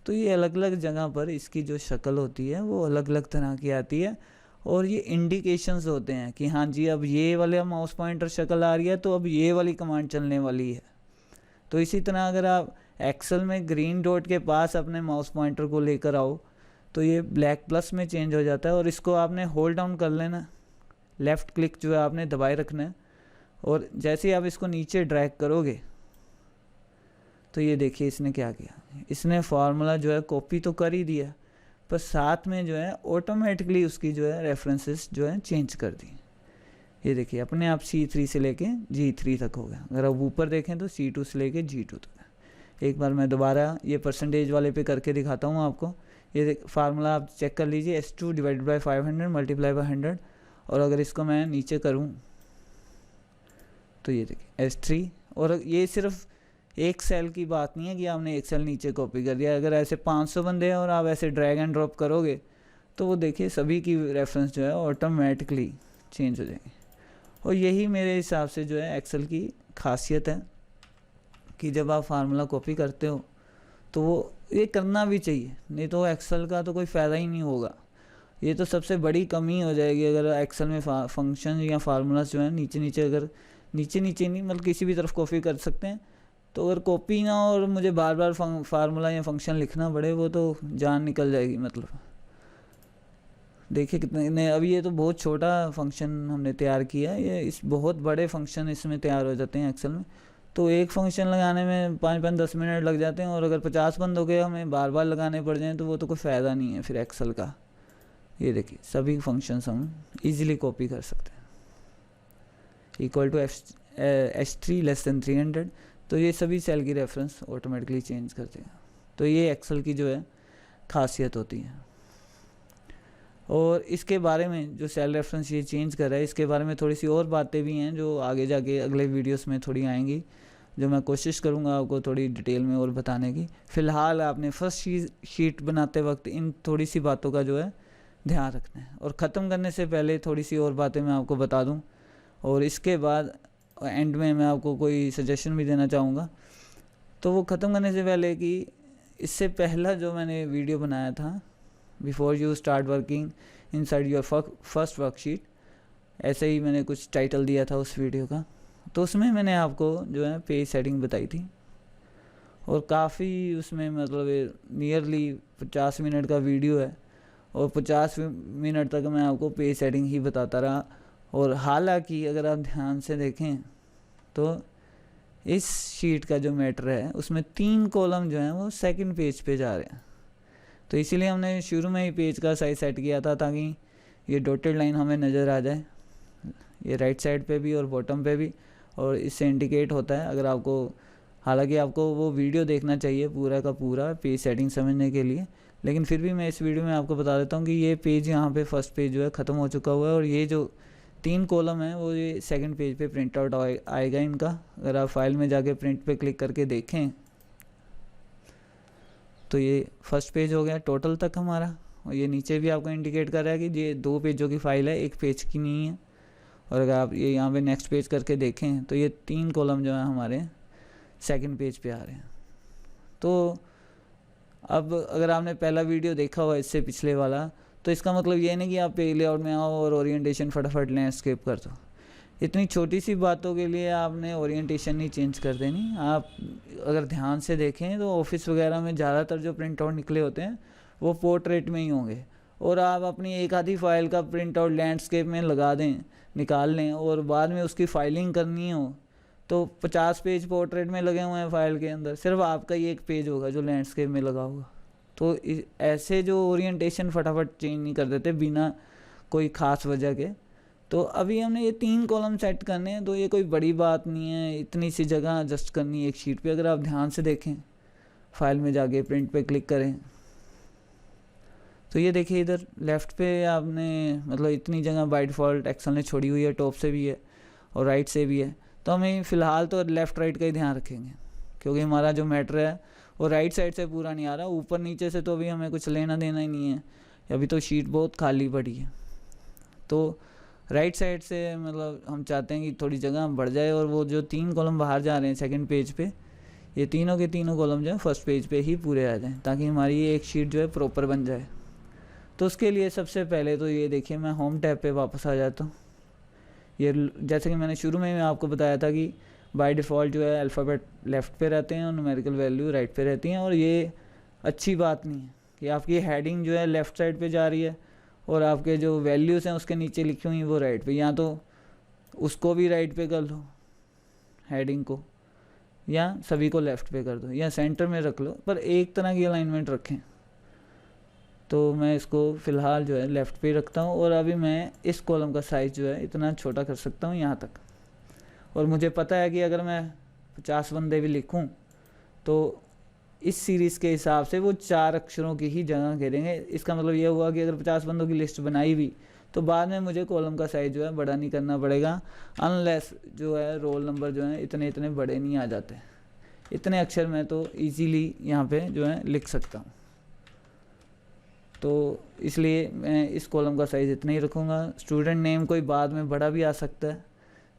तो ये अलग अलग जगह पर इसकी जो शक्ल होती है वो अलग अलग तरह की आती है, और ये इंडिकेशंस होते हैं कि हाँ जी अब ये वाला माउस पॉइंटर शक्ल आ रही है तो अब ये वाली कमांड चलने वाली है। तो इसी तरह अगर आप एक्सेल में ग्रीन डॉट के पास अपने माउस पॉइंटर को लेकर आओ तो ये ब्लैक प्लस में चेंज हो जाता है, और इसको आपने होल्ड डाउन कर लेना, लेफ़्ट क्लिक जो है आपने दबाए रखना है, और जैसे ही आप इसको नीचे ड्रैग करोगे तो ये देखिए इसने क्या किया, इसने फार्मूला जो है कॉपी तो कर ही दिया पर साथ में जो है ऑटोमेटिकली उसकी जो है रेफरेंसेस जो है चेंज कर दी। ये देखिए अपने आप C3 से लेके G3 तक हो गया। अगर आप ऊपर देखें तो C2 से लेके G2 तक। एक बार मैं दोबारा ये परसेंटेज वाले पे करके दिखाता हूँ आपको। ये फार्मूला आप चेक कर लीजिए, S2 divided by 500 multiply by 100। और अगर इसको मैं नीचे करूं तो ये देखिए S3। और ये सिर्फ एक सेल की बात नहीं है कि आपने एक सेल नीचे कॉपी कर दिया, अगर ऐसे 500 बंदे हैं और आप ऐसे ड्रैग एंड ड्रॉप करोगे तो वो देखिए सभी की रेफरेंस जो है ऑटोमेटिकली चेंज हो जाएंगे। और यही मेरे हिसाब से जो है एक्सेल की खासियत है कि जब आप फार्मूला कॉपी करते हो तो वो ये करना भी चाहिए, नहीं तो एक्सेल का तो कोई फ़ायदा ही नहीं होगा। ये तो सबसे बड़ी कमी हो जाएगी अगर एक्सेल में फंक्शन या फार्मूलाज जो है नीचे नीचे, अगर नीचे नीचे नहीं मतलब किसी भी तरफ कॉपी कर सकते हैं, तो अगर कॉपी ना और मुझे बार बार फार्मूला या फंक्शन लिखना पड़े वो तो जान निकल जाएगी। मतलब देखिए कितने अभी ये तो बहुत छोटा फंक्शन हमने तैयार किया, ये इस बहुत बड़े फंक्शन इसमें तैयार हो जाते हैं एक्सेल में। तो एक फंक्शन लगाने में 5-10 मिनट लग जाते हैं, और अगर 50 बंदों के हमें बार बार लगाने पड़ जाएँ तो वो तो कोई फ़ायदा नहीं है फिर एक्सेल का। ये देखिए सभी फंक्शंस हम इजीली कॉपी कर सकते हैं। Equal to S3 less than 300, तो ये सभी सेल की रेफरेंस ऑटोमेटिकली चेंज करते हैं। तो ये एक्सेल की जो है खासियत होती है। और इसके बारे में जो सेल रेफरेंस ये चेंज कर रहा है, इसके बारे में थोड़ी सी और बातें भी हैं जो आगे जाके अगले वीडियोस में थोड़ी आएंगी, जो मैं कोशिश करूंगा आपको थोड़ी डिटेल में और बताने की। फ़िलहाल आपने फर्स्ट शीट बनाते वक्त इन थोड़ी सी बातों का जो है ध्यान रखना है। और ख़त्म करने से पहले थोड़ी सी और बातें मैं आपको बता दूं, और इसके बाद एंड में मैं आपको कोई सजेशन भी देना चाहूँगा। तो वो ख़त्म करने से पहले कि इससे पहला जो मैंने वीडियो बनाया था, before you start working inside your first worksheet, ऐसे ही मैंने कुछ टाइटल दिया था उस वीडियो का। तो उसमें मैंने आपको जो है पेज सेटिंग बताई थी, और काफ़ी उसमें मतलब नियरली 50 मिनट का वीडियो है, और 50 मिनट तक मैं आपको पेज सेटिंग ही बताता रहा। और हालांकि अगर आप ध्यान से देखें तो इस शीट का जो मैटर है उसमें 3 कॉलम जो हैं वो सेकंड पेज पे जा रहे हैं। तो इसीलिए हमने शुरू में ही पेज का साइज सेट किया था ताकि ये डॉटेड लाइन हमें नज़र आ जाए, ये राइट साइड पे भी और बॉटम पे भी, और इससे इंडिकेट होता है अगर आपको, हालांकि आपको वो वीडियो देखना चाहिए पूरा का पूरा पेज सेटिंग समझने के लिए, लेकिन फिर भी मैं इस वीडियो में आपको बता देता हूँ कि ये पेज यहाँ पे फर्स्ट पेज जो है ख़त्म हो चुका हुआ है, और ये जो 3 कॉलम है वो ये सेकंड पेज पे प्रिंट आउट आएगा इनका। अगर आप फाइल में जाके प्रिंट पे क्लिक करके देखें तो ये फर्स्ट पेज हो गया टोटल तक हमारा, और ये नीचे भी आपको इंडिकेट कर रहा है कि ये 2 पेजों की फाइल है, 1 पेज की नहीं है। और अगर आप ये यहाँ पे नेक्स्ट पेज करके देखें तो ये 3 कॉलम जो है हमारे सेकंड पेज पे आ रहे हैं। तो अब अगर आपने पहला वीडियो देखा हुआ इससे पिछले वाला, तो इसका मतलब ये नहीं कि आप पेज लेआउट में आओ और ओरिएंटेशन फटाफट लैंडस्केप कर दो। इतनी छोटी सी बातों के लिए आपने ओरिएंटेशन नहीं चेंज कर देनी। आप अगर ध्यान से देखें तो ऑफिस वगैरह में ज़्यादातर जो प्रिंट आउट निकले होते हैं वो पोर्ट्रेट में ही होंगे, और आप अपनी एक आधी फाइल का प्रिंट आउट लैंडस्केप में लगा दें, निकाल लें, और बाद में उसकी फाइलिंग करनी हो तो 50 पेज पोर्ट्रेट में लगे हुए हैं फाइल के अंदर, सिर्फ आपका ही 1 पेज होगा जो लैंडस्केप में लगा होगा। तो ऐसे जो ओरिएंटेशन फटाफट चेंज नहीं कर देते बिना कोई ख़ास वजह के। तो अभी हमने ये 3 कॉलम सेट करने हैं, तो ये कोई बड़ी बात नहीं है, इतनी सी जगह एडजस्ट करनी है एक शीट पे। अगर आप ध्यान से देखें, फाइल में जाके प्रिंट पे क्लिक करें तो ये देखिए इधर लेफ़्ट पे आपने मतलब इतनी जगह बाय डिफ़ॉल्ट एक्सेल ने छोड़ी हुई है, टॉप से भी है और राइट से भी है। तो हमें फ़िलहाल तो लेफ़्ट राइट का ही ध्यान रखेंगे, क्योंकि हमारा जो मैटर है वो राइट साइड से पूरा नहीं आ रहा, ऊपर नीचे से तो अभी हमें कुछ लेना देना ही नहीं है, अभी तो शीट बहुत खाली पड़ी है। तो राइट साइड से मतलब हम चाहते हैं कि थोड़ी जगह बढ़ जाए, और वो जो 3 कॉलम बाहर जा रहे हैं सेकंड पेज पे, ये तीनों के तीनों कॉलम जो है फर्स्ट पेज पे ही पूरे आ जाएं, ताकि हमारी ये एक शीट जो है प्रॉपर बन जाए। तो उसके लिए सबसे पहले तो ये देखिए मैं होम टैब पे वापस आ जाता हूँ। ये जैसे कि मैंने शुरू में आपको बताया था कि बाय डिफ़ॉल्ट जो है अल्फ़ाबेट लेफ़्ट पे रहते हैं और न्यूमेरिकल वैल्यू राइट पे रहती हैं, और ये अच्छी बात नहीं है कि आपकी हेडिंग जो है लेफ़्ट साइड पे जा रही है और आपके जो वैल्यूज़ हैं उसके नीचे लिखी हुई वो राइट पे। या तो उसको भी राइट पे कर लो हेडिंग को, या सभी को लेफ़्ट पे कर दो, या सेंटर में रख लो, पर एक तरह की अलाइनमेंट रखें। तो मैं इसको फ़िलहाल जो है लेफ़्ट पे रखता हूँ, और अभी मैं इस कॉलम का साइज़ जो है इतना छोटा कर सकता हूँ यहाँ तक। और मुझे पता है कि अगर मैं 50 बंदे भी लिखूँ तो इस सीरीज़ के हिसाब से वो 4 अक्षरों की ही जगह घेरेंगे। इसका मतलब ये हुआ कि अगर 50 बंदों की लिस्ट बनाई भी तो बाद में मुझे कॉलम का साइज़ जो है बड़ा नहीं करना पड़ेगा, अनलेस जो है रोल नंबर जो है इतने इतने बड़े नहीं आ जाते। इतने अक्षर मैं तो इजीली यहाँ पे जो है लिख सकता हूँ। तो इसलिए मैं इस कॉलम का साइज़ इतना ही रखूँगा। स्टूडेंट नेम कोई बाद में बड़ा भी आ सकता है,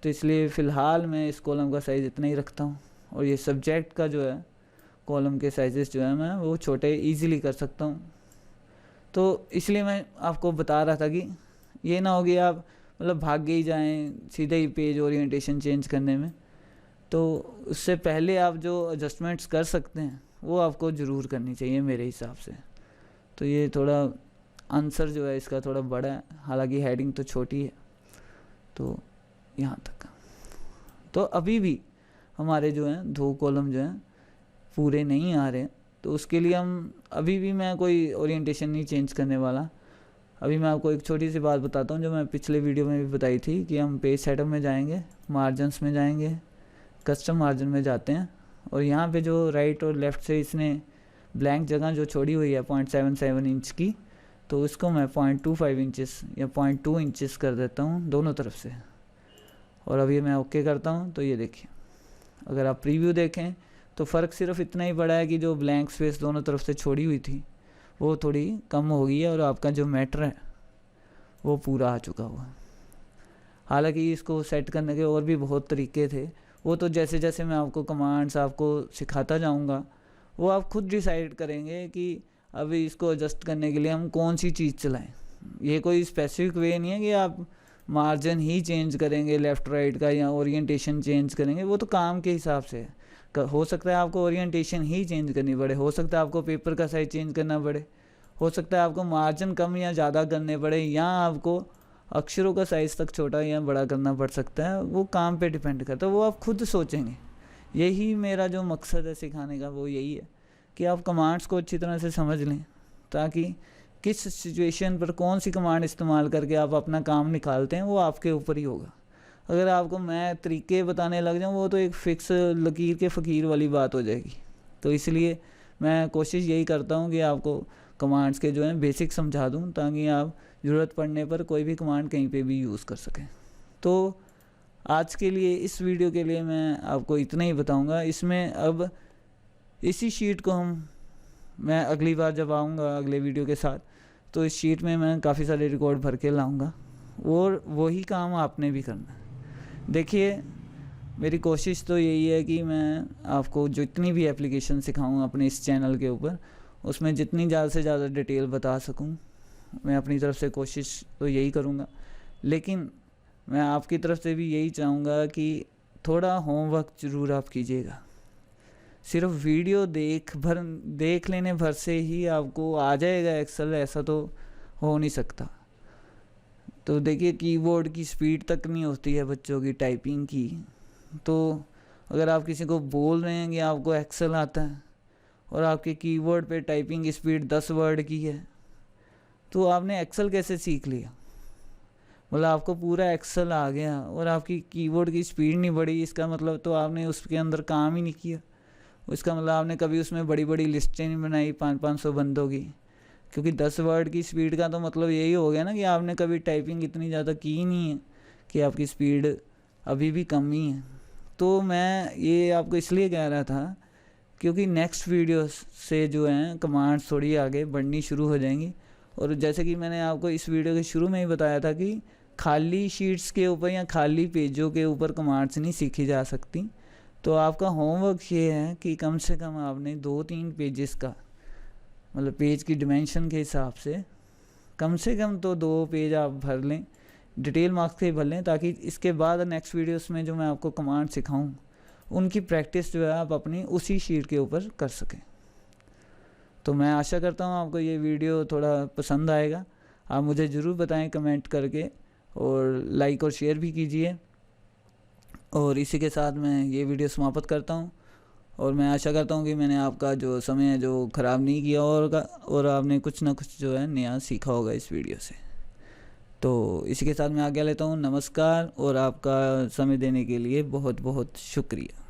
तो इसलिए फ़िलहाल मैं इस कॉलम का साइज़ इतना ही रखता हूँ। और ये सब्जेक्ट का जो है कॉलम के साइजेस जो है मैं वो छोटे इजीली कर सकता हूँ। तो इसलिए मैं आपको बता रहा था कि ये ना हो कि आप मतलब भाग ही जाएं सीधे ही पेज ओरिएंटेशन चेंज करने में। तो उससे पहले आप जो एडजस्टमेंट्स कर सकते हैं वो आपको ज़रूर करनी चाहिए मेरे हिसाब से। तो ये थोड़ा आंसर जो है इसका थोड़ा बड़ा है, हालांकि हेडिंग तो छोटी है। तो यहाँ तक। तो अभी भी हमारे जो हैं 2 कॉलम जो हैं पूरे नहीं आ रहे हैं, तो उसके लिए हम अभी भी मैं कोई ओरिएंटेशन नहीं चेंज करने वाला। अभी मैं आपको एक छोटी सी बात बताता हूँ जो मैं पिछले वीडियो में भी बताई थी कि हम पेज सेटअप में जाएंगे, मार्जिन्स में जाएंगे, कस्टम मार्जिन में जाते हैं, और यहाँ पे जो राइट और लेफ़्ट से इसने ब्लैंक जगह जो छोड़ी हुई है 0.77 इंच की, तो उसको मैं 0.25 इंचेस या 0.2 इंचेस कर देता हूँ दोनों तरफ से। और अभी मैं ओके करता हूँ तो ये देखिए, अगर आप प्रीव्यू देखें तो फ़र्क सिर्फ इतना ही पड़ा है कि जो ब्लैंक स्पेस दोनों तरफ से छोड़ी हुई थी वो थोड़ी कम हो गई है और आपका जो मैटर है वो पूरा आ चुका हुआ। हालांकि इसको सेट करने के और भी बहुत तरीके थे, वो तो जैसे जैसे मैं आपको कमांड्स आपको सिखाता जाऊंगा वो आप खुद डिसाइड करेंगे कि अभी इसको एडजस्ट करने के लिए हम कौन सी चीज़ चलाएं। ये कोई स्पेसिफिक वे नहीं है कि आप मार्जिन ही चेंज करेंगे लेफ़्ट राइट का या ओरिएंटेशन चेंज करेंगे, वो तो काम के हिसाब से है। हो सकता है आपको ओरिएंटेशन ही चेंज करनी पड़े, हो सकता है आपको पेपर का साइज चेंज करना पड़े, हो सकता है आपको मार्जिन कम या ज़्यादा करने पड़े, या आपको अक्षरों का साइज़ तक छोटा या बड़ा करना पड़ सकता है। वो काम पे डिपेंड करता है, वो आप खुद सोचेंगे। यही मेरा जो मकसद है सिखाने का वो यही है कि आप कमांड्स को अच्छी तरह से समझ लें, ताकि किस सिचुएशन पर कौन सी कमांड इस्तेमाल करके आप अपना काम निकालते हैं वो आपके ऊपर ही होगा। अगर आपको मैं तरीके बताने लग जाऊँ वो तो एक फ़िक्स लकीर के फ़कीर वाली बात हो जाएगी। तो इसलिए मैं कोशिश यही करता हूँ कि आपको कमांड्स के जो हैं बेसिक समझा दूँ, ताकि आप ज़रूरत पड़ने पर कोई भी कमांड कहीं पे भी यूज़ कर सकें। तो आज के लिए इस वीडियो के लिए मैं आपको इतना ही बताऊँगा। इसमें अब इसी शीट को मैं अगली बार जब आऊँगा अगले वीडियो के साथ, तो इस शीट में मैं काफ़ी सारे रिकॉर्ड भर के लाऊँगा और वही काम आपने भी करना है। देखिए, मेरी कोशिश तो यही है कि मैं आपको जितनी भी एप्लीकेशन सिखाऊँ अपने इस चैनल के ऊपर, उसमें जितनी ज़्यादा से ज़्यादा डिटेल बता सकूँ, मैं अपनी तरफ से कोशिश तो यही करूँगा। लेकिन मैं आपकी तरफ से भी यही चाहूँगा कि थोड़ा होमवर्क ज़रूर आप कीजिएगा। सिर्फ वीडियो देख लेने भर से ही आपको आ जाएगा एक्सेल, ऐसा तो हो नहीं सकता। तो देखिए, कीबोर्ड की स्पीड तक नहीं होती है बच्चों की टाइपिंग की। तो अगर आप किसी को बोल रहे हैं कि आपको एक्सेल आता है और आपके कीबोर्ड पे टाइपिंग स्पीड 10 वर्ड की है, तो आपने एक्सेल कैसे सीख लिया? मतलब आपको पूरा एक्सेल आ गया और आपकी कीबोर्ड की स्पीड नहीं बढ़ी, इसका मतलब तो आपने उसके अंदर काम ही नहीं किया। इसका मतलब आपने कभी उसमें बड़ी बड़ी लिस्टें नहीं बनाई 500-500 बंदों की, क्योंकि 10 वर्ड की स्पीड का तो मतलब यही हो गया ना कि आपने कभी टाइपिंग इतनी ज़्यादा की नहीं है कि आपकी स्पीड अभी भी कम ही है। तो मैं ये आपको इसलिए कह रहा था क्योंकि नेक्स्ट वीडियो से जो हैं कमांड्स थोड़ी आगे बढ़नी शुरू हो जाएंगी। और जैसे कि मैंने आपको इस वीडियो के शुरू में ही बताया था कि खाली शीट्स के ऊपर या खाली पेजों के ऊपर कमांड्स नहीं सीखी जा सकती। तो आपका होमवर्क ये है कि कम से कम आपने 2-3 पेजेस का, मतलब पेज की डिमेंशन के हिसाब से कम तो 2 पेज आप भर लें, डिटेल मार्क्स के भर लें, ताकि इसके बाद नेक्स्ट वीडियोस में जो मैं आपको कमांड सिखाऊं उनकी प्रैक्टिस जो है आप अपनी उसी शीट के ऊपर कर सकें। तो मैं आशा करता हूं आपको ये वीडियो थोड़ा पसंद आएगा। आप मुझे ज़रूर बताएं कमेंट करके, और लाइक और शेयर भी कीजिए। और इसी के साथ मैं ये वीडियो समाप्त करता हूँ, और मैं आशा करता हूँ कि मैंने आपका जो समय है जो ख़राब नहीं किया और आपने कुछ ना कुछ जो है नया सीखा होगा इस वीडियो से। तो इसी के साथ मैं आज्ञा लेता हूँ। नमस्कार, और आपका समय देने के लिए बहुत बहुत शुक्रिया।